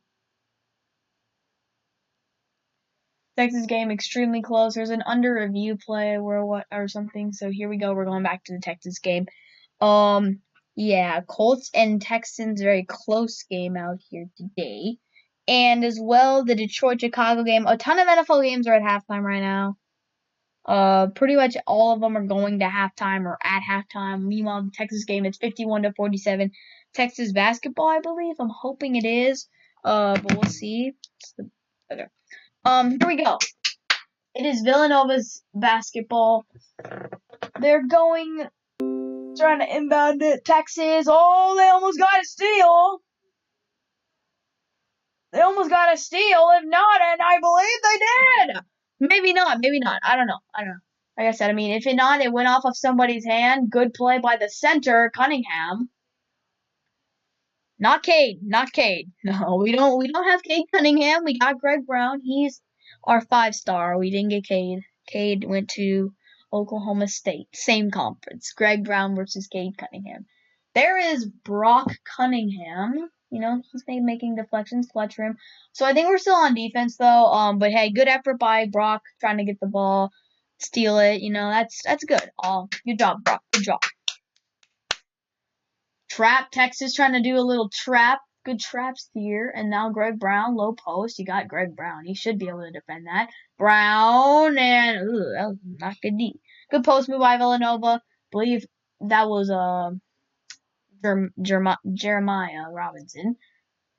Texas game extremely close. There's an under review play or something. So here we go. We're going back to the Texas game. Yeah, Colts and Texans, very close game out here today. And as well, the Detroit-Chicago game. A ton of NFL games are at halftime right now. Pretty much all of them are going to halftime or at halftime. Meanwhile, the Texas game, it's 51-47. Texas basketball, I believe. I'm hoping it is. But we'll see. Okay. Here we go. It is Villanova's basketball. They're trying to inbound it. Texas. Oh, they almost got a steal. They almost got a steal. If not, and I believe they did. Maybe not. Maybe not. I don't know. Like I said, I mean, if it not, it went off of somebody's hand. Good play by the center, Cunningham. Not Cade. Not Cade. No, we don't have Cade Cunningham. We got Greg Brown. He's our 5-star. We didn't get Cade. Cade went to Oklahoma State. Same conference. Greg Brown versus Cade Cunningham. There is Brock Cunningham. You know, he's making deflections, clutch for him. So I think we're still on defense though. But hey, good effort by Brock trying to get the ball, steal it. You know, that's good. Good job, Brock. Good job. Trap, Texas trying to do a little trap. Good traps here. And now Greg Brown, low post. You got Greg Brown. He should be able to defend that. Brown, and that was not good D. Good post move by Villanova. Believe that was Jeremiah Robinson.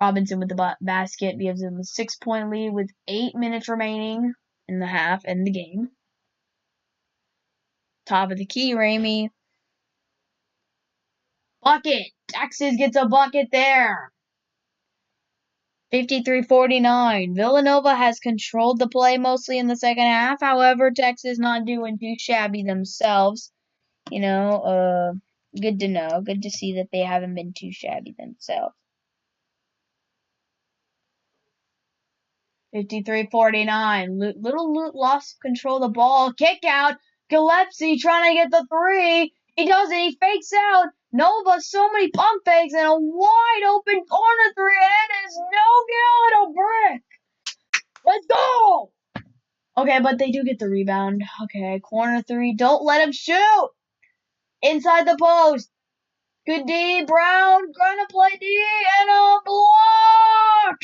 Robinson with the basket gives him a 6-point lead with 8 minutes remaining in the half and the game. Top of the key, Ramey. Bucket. Texas gets a bucket there. 53-49. Villanova has controlled the play mostly in the second half. However, Texas not doing too shabby themselves. You know, good to know. Good to see that they haven't been too shabby themselves. 53-49. Little lost control of the ball. Kick out. Gillespie trying to get the 3. He doesn't. He fakes out. Nova, so many pump fakes and a wide open corner 3. And it is no good. A brick. Let's go. Okay, but they do get the rebound. Okay, corner 3. Don't let him shoot. Inside the post. Good D. Brown. Gonna play D. And a block.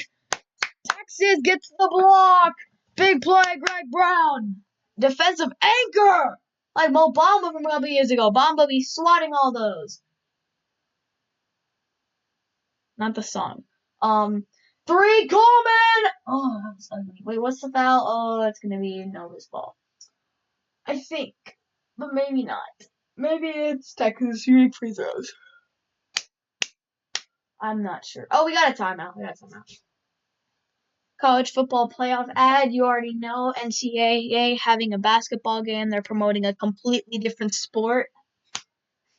Texas gets the block. Big play, Greg Brown. Defensive anchor. Like Mo Bamba from a couple years ago. Bamba be swatting all those. Not the song. 3 Coleman. Oh, that was ugly. Wait, what's the foul? Oh, it's gonna be Nova's ball. I think. But maybe not. Maybe it's Texas shooting free throws. I'm not sure. Oh, we got a timeout. College football playoff ad. You already know NCAA having a basketball game. They're promoting a completely different sport.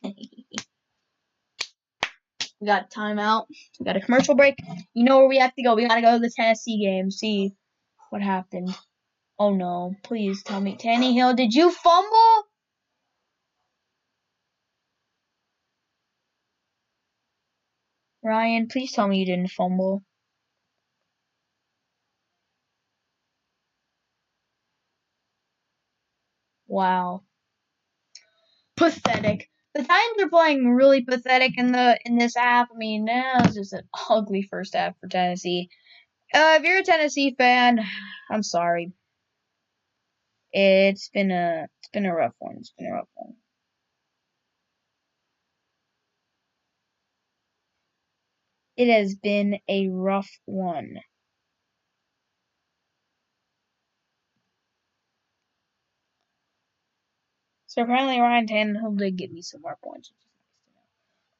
We got a timeout. We got a commercial break. You know where we have to go. We got to go to the Tennessee game. See what happened. Oh, no. Please tell me. Tannehill, did you fumble? Ryan, please tell me you didn't fumble. Wow. Pathetic. The Titans are playing really pathetic in this half. I mean, it was just an ugly first half for Tennessee. If you're a Tennessee fan, I'm sorry. It's been a rough one. It's been a rough one. It has been a rough one. So apparently Ryan Tannehill did get me some more points, which is nice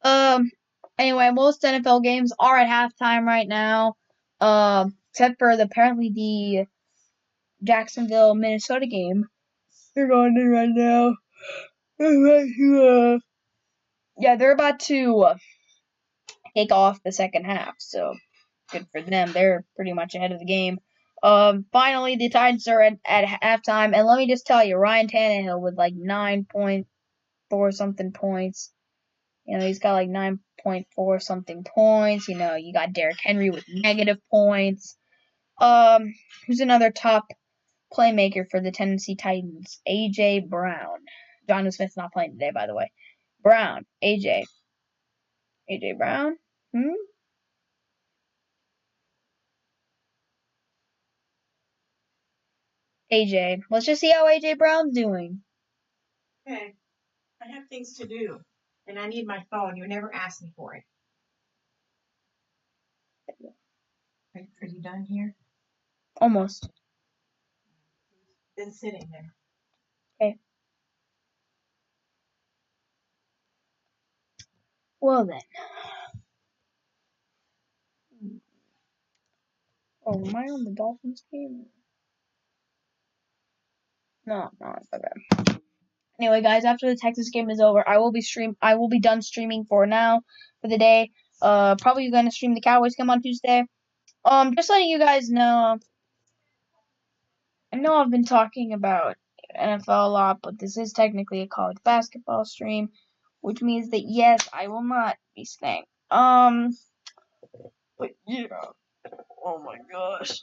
to know. Anyway, most NFL games are at halftime right now. Except for apparently the Jacksonville Minnesota game. They're going in right now. Yeah, they're about to take off the second half, so good for them. They're pretty much ahead of the game. Finally, the Titans are at halftime, and let me just tell you, Ryan Tannehill with like 9.4 something points. You know, he's got like 9.4 something points. You know, you got Derrick Henry with negative points. Who's another top playmaker for the Tennessee Titans? A.J. Brown. Jonnu Smith's not playing today, by the way. Brown. A.J. Brown? AJ. Let's just see how AJ Brown's doing. Okay. I have things to do, and I need my phone. You never asked me for it. Are you done here? Almost. Been sitting there. Okay. Well then. Oh, am I on the Dolphins game? No, it's okay. Anyway, guys, after the Texas game is over, I will be done streaming for now for the day. Probably gonna stream the Cowboys game on Tuesday. Just letting you guys know. I know I've been talking about NFL a lot, but this is technically a college basketball stream, which means that yes, I will not be staying. But yeah. Oh my gosh.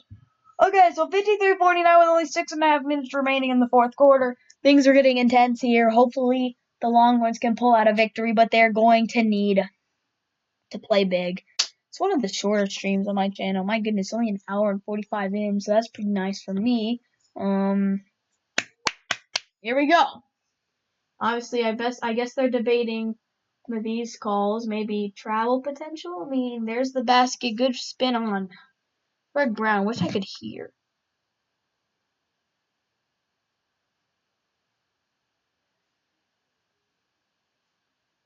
Okay, so 53-49 with only 6.5 minutes remaining in the fourth quarter. Things are getting intense here. Hopefully, the Longhorns can pull out a victory, but they're going to need to play big. It's one of the shorter streams on my channel. My goodness, only an hour and 45 in, so that's pretty nice for me. Here we go. Obviously, I guess they're debating with these calls, maybe travel potential. I mean, there's the basket. Good spin on Greg Brown. Wish I could hear.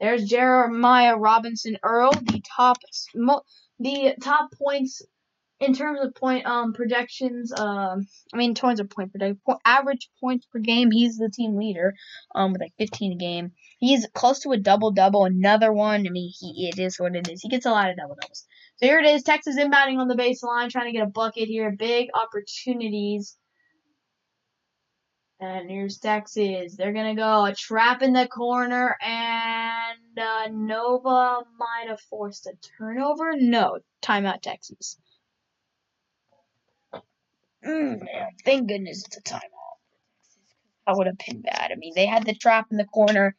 There's Jeremiah Robinson Earl, the top points in terms of point projections. In terms of average points per game, he's the team leader. With like 15 a game. He's close to a double-double. Another one. I mean, it is what it is. He gets a lot of double-doubles. So here it is. Texas inbounding on the baseline, trying to get a bucket here. Big opportunities. And here's Texas. They're going to go a trap in the corner, and Nova might have forced a turnover. No, timeout Texas. Thank goodness it's a timeout. That would have been bad. I mean, they had the trap in the corner.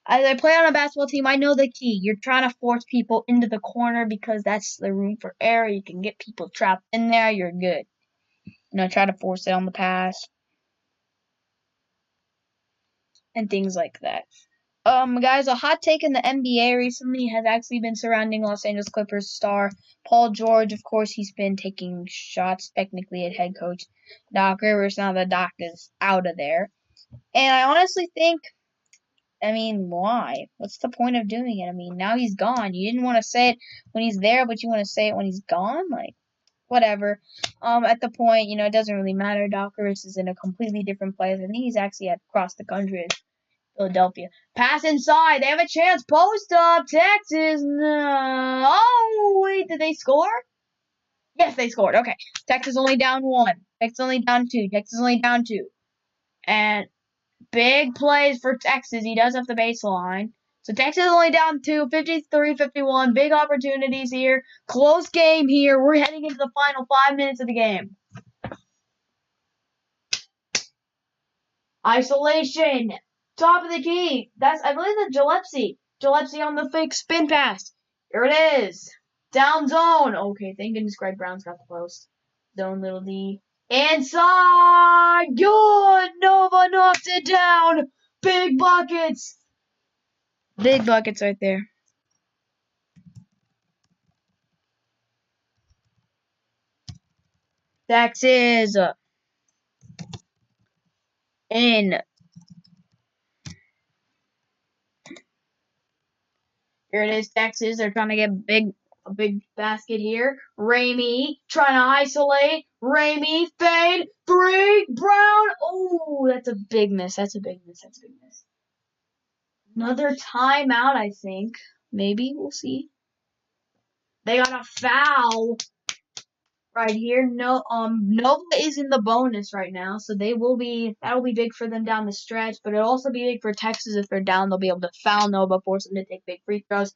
As I play on a basketball team, I know the key. You're trying to force people into the corner because that's the room for error. You can get people trapped in there. You're good. Try to force it on the pass. And things like that. Guys, a hot take in the NBA recently has actually been surrounding Los Angeles Clippers star Paul George. Of course, he's been taking shots technically at head coach Doc Rivers now that Doc is out of there. And I honestly think, why? What's the point of doing it? Now he's gone. You didn't want to say it when he's there, but you want to say it when he's gone? Like, whatever. At the point, it doesn't really matter. Doc Rivers is in a completely different place. I think he's actually across the country. Philadelphia. Pass inside. They have a chance. Post up. Texas. No. Oh, wait. Did they score? Yes, they scored. Okay. Texas only down 1. Texas only down 2. Texas only down 2. And big plays for Texas. He does have the baseline. So Texas only down 2. 53-51. Big opportunities here. Close game here. We're heading into the final 5 minutes of the game. Isolation. Top of the key. I believe the Gillespie. Gillespie on the fake spin pass. Here it is. Down zone. Okay, thank goodness Greg Brown's got the post. Zone little D. Inside. Good. Nova knocks it down. Big buckets. Big buckets right there. Texas. In. Here it is, Texas. They're trying to get a big basket here. Ramey trying to isolate. Ramey fade. 3. Brown. Oh, that's a big miss. That's a big miss. That's a big miss. Another timeout, I think. Maybe. We'll see. They got a foul right here. No, Nova is in the bonus right now, so that'll be big for them down the stretch, but it'll also be big for Texas if they're down. They'll be able to foul Nova, force them to take big free throws.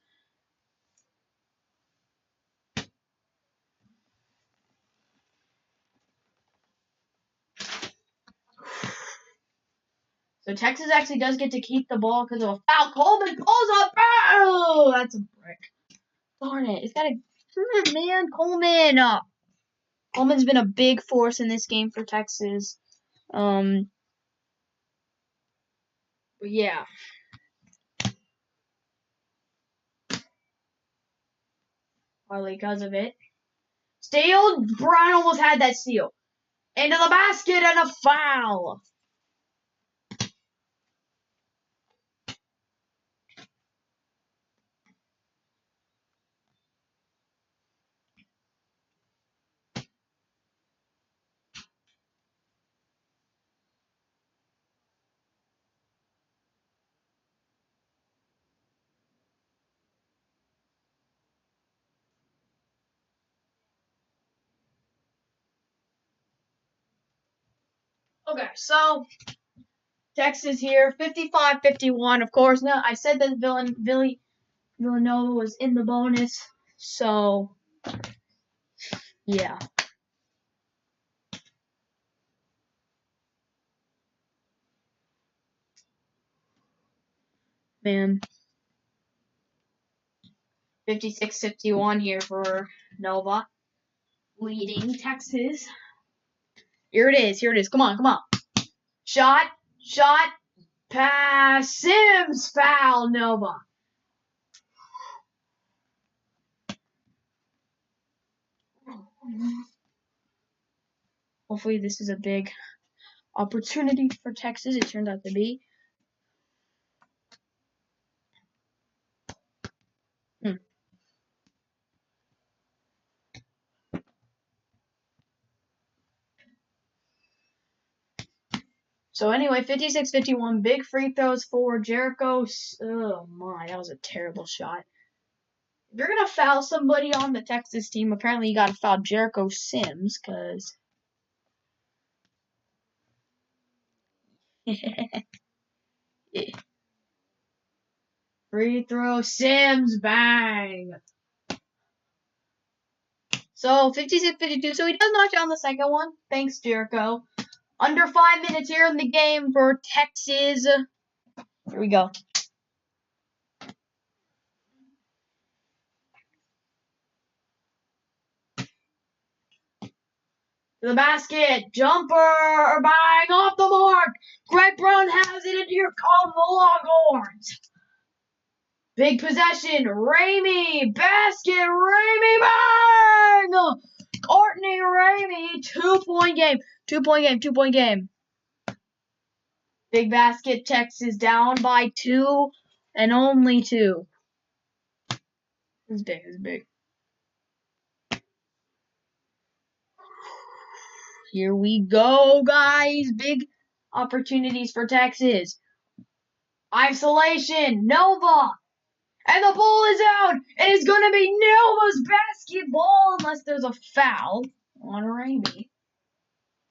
So Texas actually does get to keep the ball because of a foul. Coleman pulls up. Oh, that's a brick. Darn it. It's got to, man, Coleman. Coleman's been a big force in this game for Texas. But yeah. Partly because of it. Steal. Brown almost had that steal. Into the basket and a foul. Okay, so Texas here, 55-51. Of course, now I said that Villanova was in the bonus, so yeah. Man. 56-51 here for Nova. Leading Texas. Here it is. Come on. Shot, pass, Sims, foul, Nova. Hopefully this is a big opportunity for Texas. It turned out to be. So anyway, 56-51, big free throws for Jericho. Oh my, that was a terrible shot. If you're going to foul somebody on the Texas team, apparently you got to foul Jericho Sims, because... Free throw, Sims, bang! So, 56-52, so he does knock down the second one. Thanks, Jericho. Under 5 minutes here in the game for Texas. Here we go. To the basket. Jumper. Bang. Off the mark. Greg Brown has it, and here come the Longhorns. Big possession. Ramey. Basket. Ramey. Bang. Courtney Ramey. 2-point game. 2-point game. Big basket. Texas down by 2 and only 2. It's big. Here we go, guys. Big opportunities for Texas. Isolation. Nova. And the ball is out. It is going to be Nova's basketball unless there's a foul on Ramey.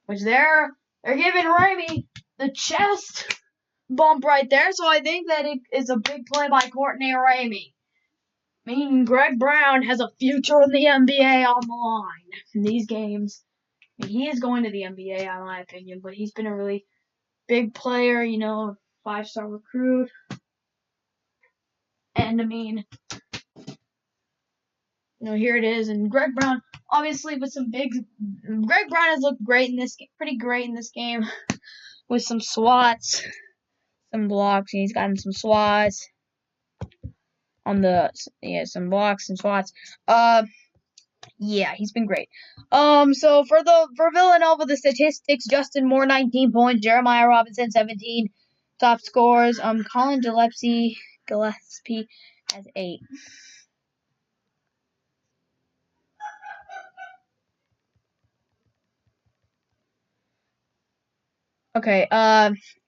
Which they're giving Ramey the chest bump right there. So I think that it is a big play by Courtney Ramey. Meaning Greg Brown has a future in the NBA on the line in these games. He is going to the NBA, in my opinion, but he's been a really big player, 5-star recruit. And I mean, here it is. And Greg Brown, obviously, with some big. Greg Brown has looked great in this game, pretty great in this game, with some swats, some blocks. And he's gotten some swats on the some blocks and swats. Yeah, he's been great. So for Villanova, the statistics: Justin Moore 19 points, Jeremiah Robinson 17 top scores. Colin Gillespie has 8. Okay.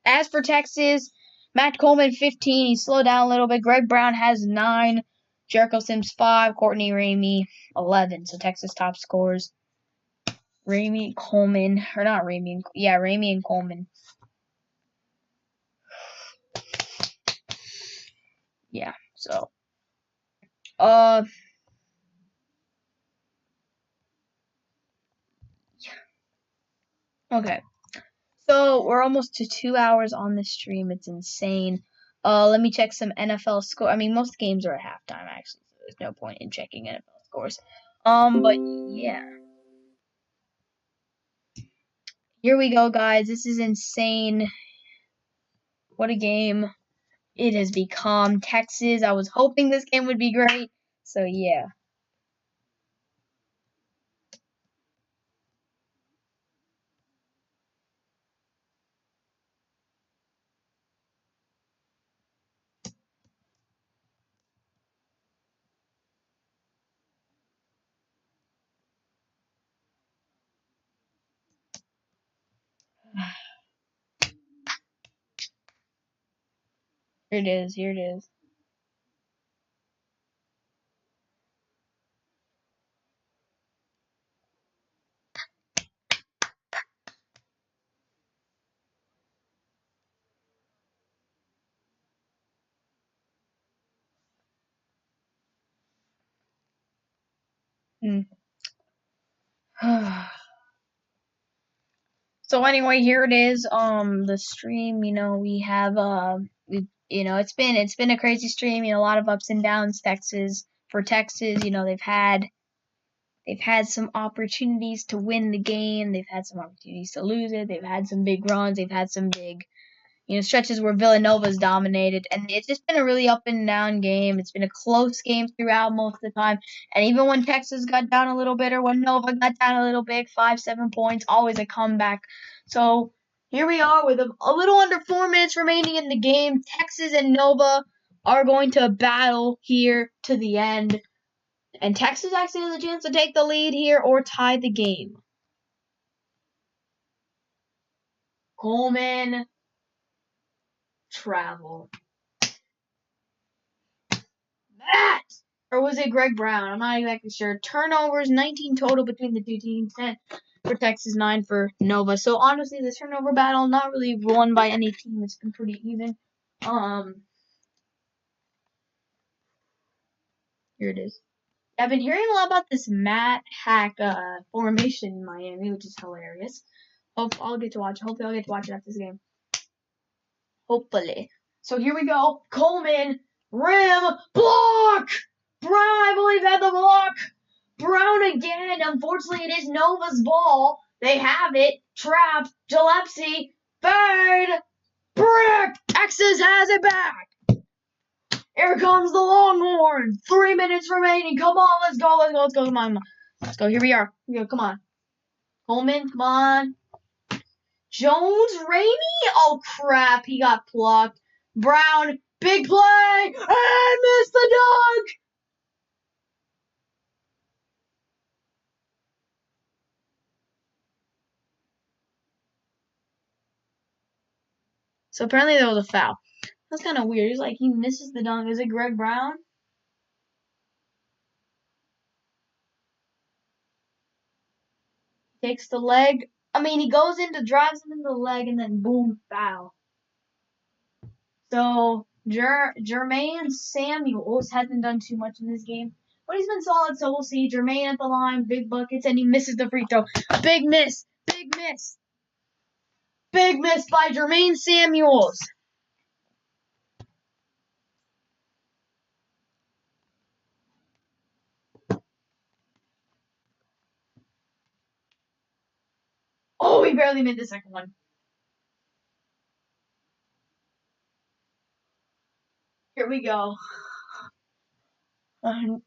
As for Texas, Matt Coleman 15. He slowed down a little bit. Greg Brown has 9. Jericho Sims 5. Courtney Ramey 11. So Texas top scores. Ramey, Coleman, or not Ramey. Yeah, Ramey and Coleman. Yeah. So. Okay. So we're almost to 2 hours on this stream. It's insane. Let me check some NFL score. I mean, most games are at halftime actually, so there's no point in checking NFL scores. But yeah. Here we go, guys. This is insane. What a game it has become. Texas. I was hoping this game would be great. So yeah. Here it is. Here it is. So anyway, here it is. The stream. We have it's been a crazy stream. A lot of ups and downs. Texas, they've had some opportunities to win the game. They've had some opportunities to lose it. They've had some big runs. They've had some big stretches where Villanova's dominated, and it's just been a really up and down game. It's been a close game throughout most of the time, and even when Texas got down a little bit or when Nova got down a little bit, 5-7 points, always a comeback. So here we are with a little under 4 minutes remaining in the game. Texas and Nova are going to battle here to the end, and Texas actually has a chance to take the lead here or tie the game. Coleman. Travel. That! Or was it Greg Brown? I'm not exactly sure. Turnovers, 19 total between the two teams. 10 for Texas, 9 for Nova. So honestly, the turnover battle, not really won by any team. It's been pretty even. Here it is. I've been hearing a lot about this Matt Hack formation in Miami, which is hilarious. I'll get to watch. Hopefully I'll get to watch it after this game. Hopefully. So here we go. Coleman, rim, block! Brown, I believe, had the block. Brown again. Unfortunately, it is Nova's ball. They have it. Trapped. Gillespie. Bird. Brick. Texas has it back. Here comes the Longhorn. 3 minutes remaining. Come on, let's go. Come on. Let's go. Here we are. Come on. Coleman, come on. Jones, Ramey? Oh, crap. He got plucked. Brown, big play. And missed the dunk. So apparently there was a foul. That's kind of weird. He's like, he misses the dunk. Is it Greg Brown? Takes the leg. I mean, he goes into, drives him in the leg, and then boom, foul. So Jermaine Samuels hasn't done too much in this game, but he's been solid. So we'll see. Jermaine at the line, big buckets, and he misses the free throw. Big miss. Big miss. Big miss by Jermaine Samuels. he barely made the second one. Here we go. Apparently,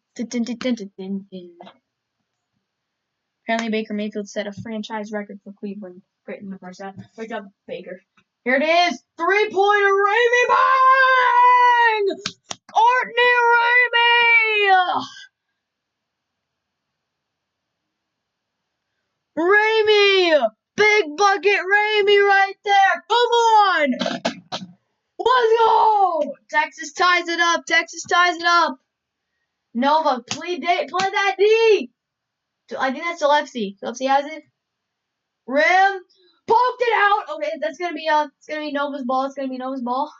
Baker Mayfield set a franchise record for Cleveland. Great in the first half. Great job, Baker. Here it is. 3-pointer, Ramey, bang! Courtney Ramey! Ramey! Big bucket Ramey right there. Come on! Let's go! Texas ties it up. Texas ties it up. Nova, play that D. I think that's Gillespie. Gillespie has it. Rim. Poked it out. Okay, it's gonna be Nova's ball. It's gonna be Nova's ball.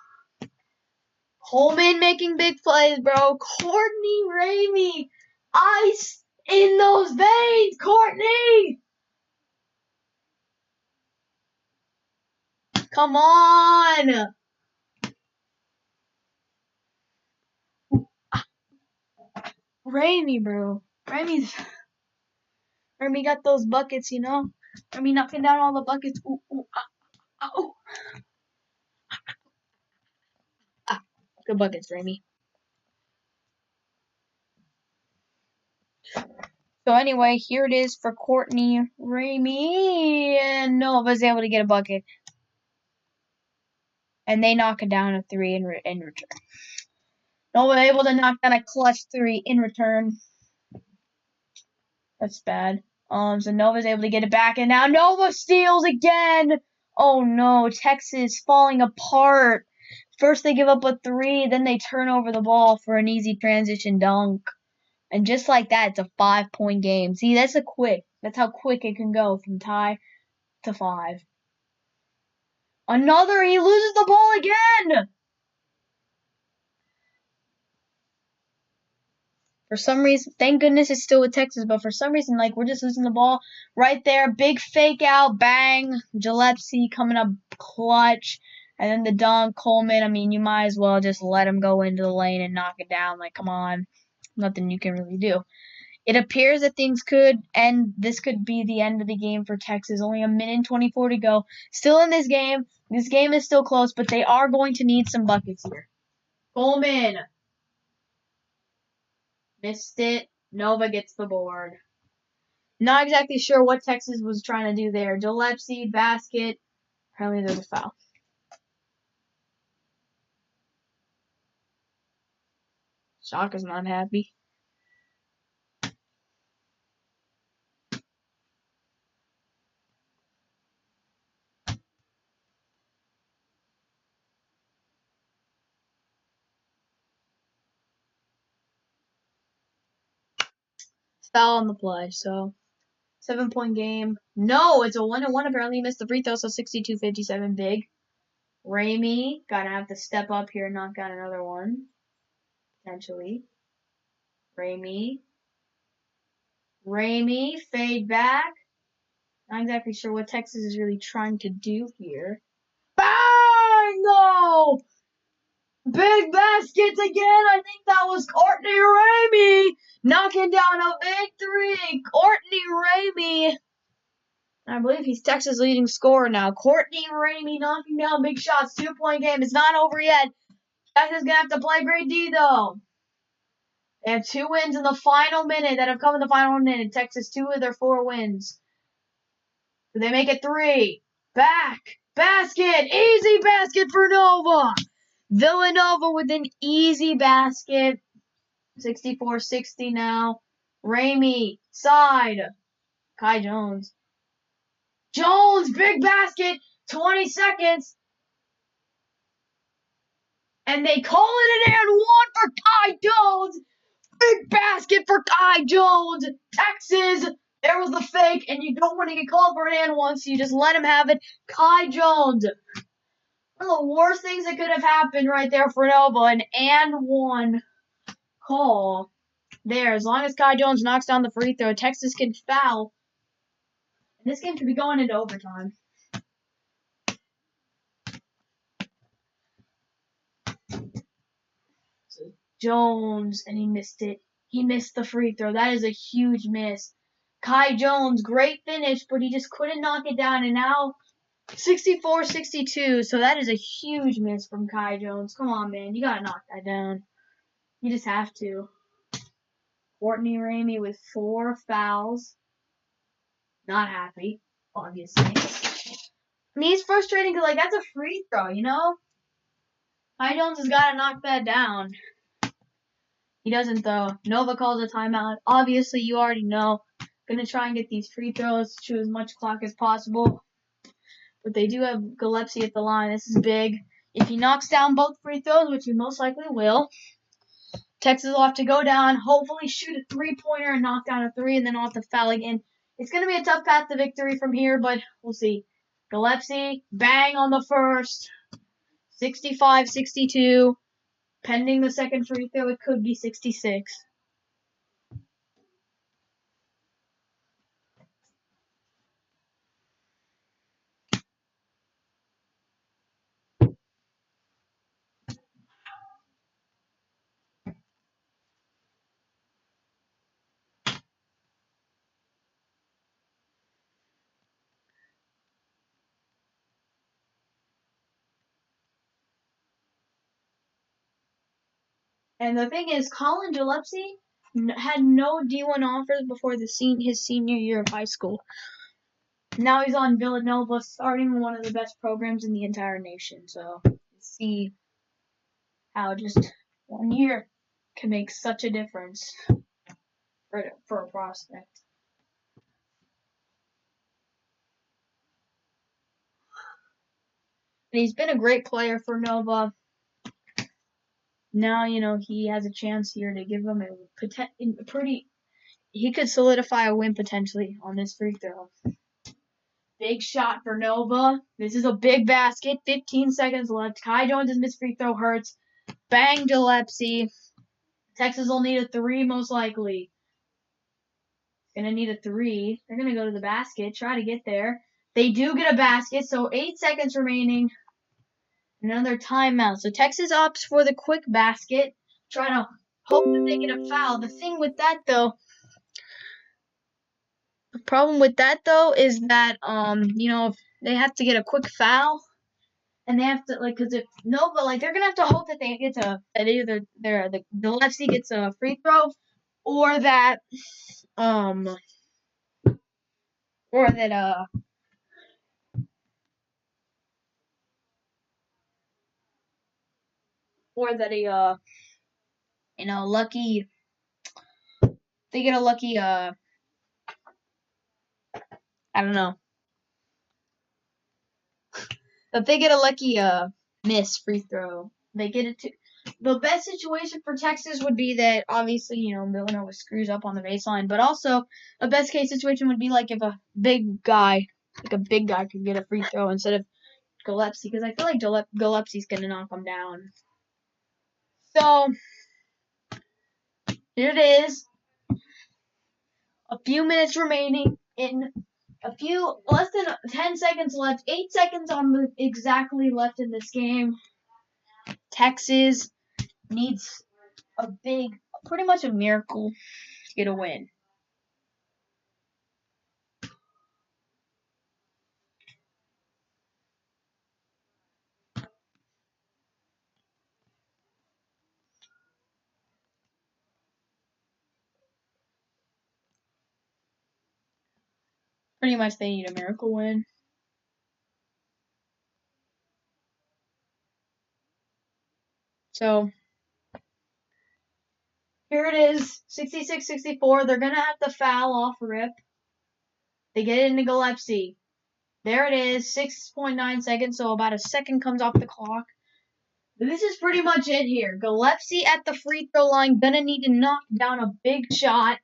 Coleman making big plays, bro. Courtney Ramey. Ice in those veins, Courtney. Come on. Ramey, bro. Ramey got those buckets, you know. Ramey knocking down all the buckets. Ooh, ooh, ooh. Good buckets, Ramey. So anyway, here it is for Courtney Ramey, and Nova's able to get a bucket. And they knock it down a 3 in return. Nova able to knock down a clutch 3 in return. That's bad. So Nova's able to get it back, and now Nova steals again. Oh no, Texas falling apart. First they give up a 3, then they turn over the ball for an easy transition dunk. And just like that, it's a 5-point game. See, that's how quick it can go from tie to 5. He loses the ball again! For some reason, thank goodness it's still with Texas, but for some reason, we're just losing the ball right there. Big fake out, bang. Gillespie coming up clutch. And then the dunk, Coleman. I mean, you might as well just let him go into the lane and knock it down. Come on. Nothing you can really do. It appears that things could end. This could be the end of the game for Texas. Only a minute and 24 to go. Still in this game. This game is still close, but they are going to need some buckets here. Coleman. Missed it. Nova gets the board. Not exactly sure what Texas was trying to do there. Gillespie, basket. Apparently there's a foul. Shaka's not happy. Foul on the play, so 7-point game. No, it's a 1-1. Apparently he missed the free throw, so 62-57 big. Ramey gonna have to step up here and knock down another one. Potentially. Ramey, fade back. Not exactly sure what Texas is really trying to do here. Bang! No! Big baskets again. I think that was Courtney Ramey knocking down a big 3. Courtney Ramey. I believe he's Texas' leading scorer now. Courtney Ramey knocking down big shots. 2-point game. It's not over yet. Texas is going to have to play great D, though. They have 2 wins in the final minute that have come in the final minute. Texas, 2 of their 4 wins. So they make it 3. Back. Basket. Easy basket for Nova. Villanova with an easy basket. 64-60 now. Ramey, side. Kai Jones. Big basket. 20 seconds. And they call it an and 1 for Kai Jones. Big basket for Kai Jones. Texas. There was the fake, and you don't want to get called for an and 1, so you just let him have it. Kai Jones. One of the worst things that could have happened right there for Nova. An and 1 call there. As long as Kai Jones knocks down the free throw, Texas can foul. And this game could be going into overtime. So Jones, and he missed it. He missed the free throw. That is a huge miss. Kai Jones, great finish, but he just couldn't knock it down. And now 64-62. So that is a huge miss from Kai Jones. Come on, man. You got to knock that down. You just have to. Courtney Ramey with 4 fouls. Not happy, obviously. I mean, he's frustrating because, like, that's a free throw, you know? Kai Jones has got to knock that down. He doesn't, though. Nova calls a timeout. Obviously, you already know. Gonna try and get these free throws to as much clock as possible. But they do have Gillespie at the line. This is big. If he knocks down both free throws, which he most likely will, Texas will have to go down, hopefully shoot a three-pointer and knock down a 3, and then I'll have to foul again. It's going to be a tough path to victory from here, but we'll see. Gillespie, bang on the first. 65-62. Pending the second free throw, it could be 66. And the thing is, Colin Gillespie had no D1 offers before his senior year of high school. Now he's on Villanova, starting one of the best programs in the entire nation. So, see how just 1 year can make such a difference for a prospect. And he's been a great player for Nova. Now, you know, he has a chance here to give him a pretty... He could solidify a win potentially on this free throw. Big shot for Nova. This is a big basket. 15 seconds left. Kai Jones' missed free throw hurts. Bang, Gillespie. Texas will need a 3 most likely. Gonna need a 3. They're gonna go to the basket, try to get there. They do get a basket, so 8 seconds remaining. Another timeout. So Texas opts for the quick basket, trying to hope that they get a foul. The problem with that though is that you know, if they have to get a quick foul, and they have to, like, because if Nova, like, they're gonna have to hope that they get that either the Gillespie gets a free throw, or that lucky, they get a lucky I don't know. If they get a lucky miss free throw, they get it to. The best situation for Texas would be that, obviously, you know, Villanova screws up on the baseline, but also a best case situation would be like if a big guy could get a free throw instead of Gillespie, because I feel like Gillespie's gonna knock him down. So here it is. A few minutes remaining in. Less than 10 seconds left. 8 seconds exactly left in this game. Texas needs pretty much a miracle to get a win. Pretty much they need a miracle win. So here it is, 66-64. They're going to have to foul off rip. They get it into Gillespie. There it is, 6.9 seconds, so about a second comes off the clock. This is pretty much it here. Gillespie at the free throw line, going to need to knock down a big shot.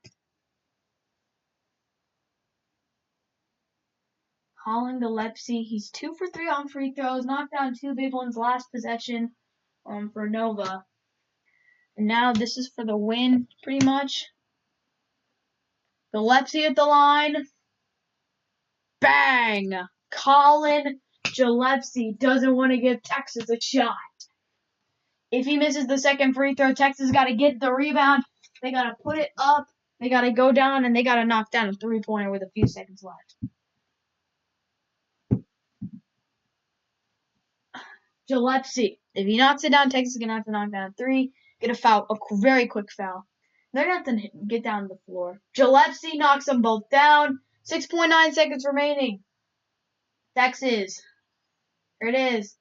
Colin Gillespie, he's 2 for 3 on free throws, knocked down 2 big ones last possession for Nova. And now this is for the win, pretty much. Gillespie at the line. Bang! Colin Gillespie doesn't want to give Texas a shot. If he misses the second free throw, Texas got to get the rebound. They got to put it up They got to go down and they got to knock down a 3-pointer with a few seconds left. Gillespie. If he knocks it down, Texas is going to have to knock down 3, get a foul, a very quick foul. They're going to have to get down to the floor. Gillespie knocks them both down. 6.9 seconds remaining. Texas. There it is.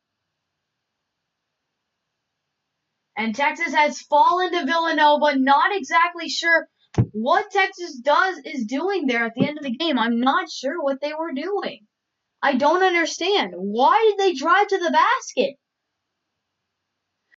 And Texas has fallen to Villanova. Not exactly sure what Texas is doing there at the end of the game. I'm not sure what they were doing. I don't understand. Why did they drive to the basket?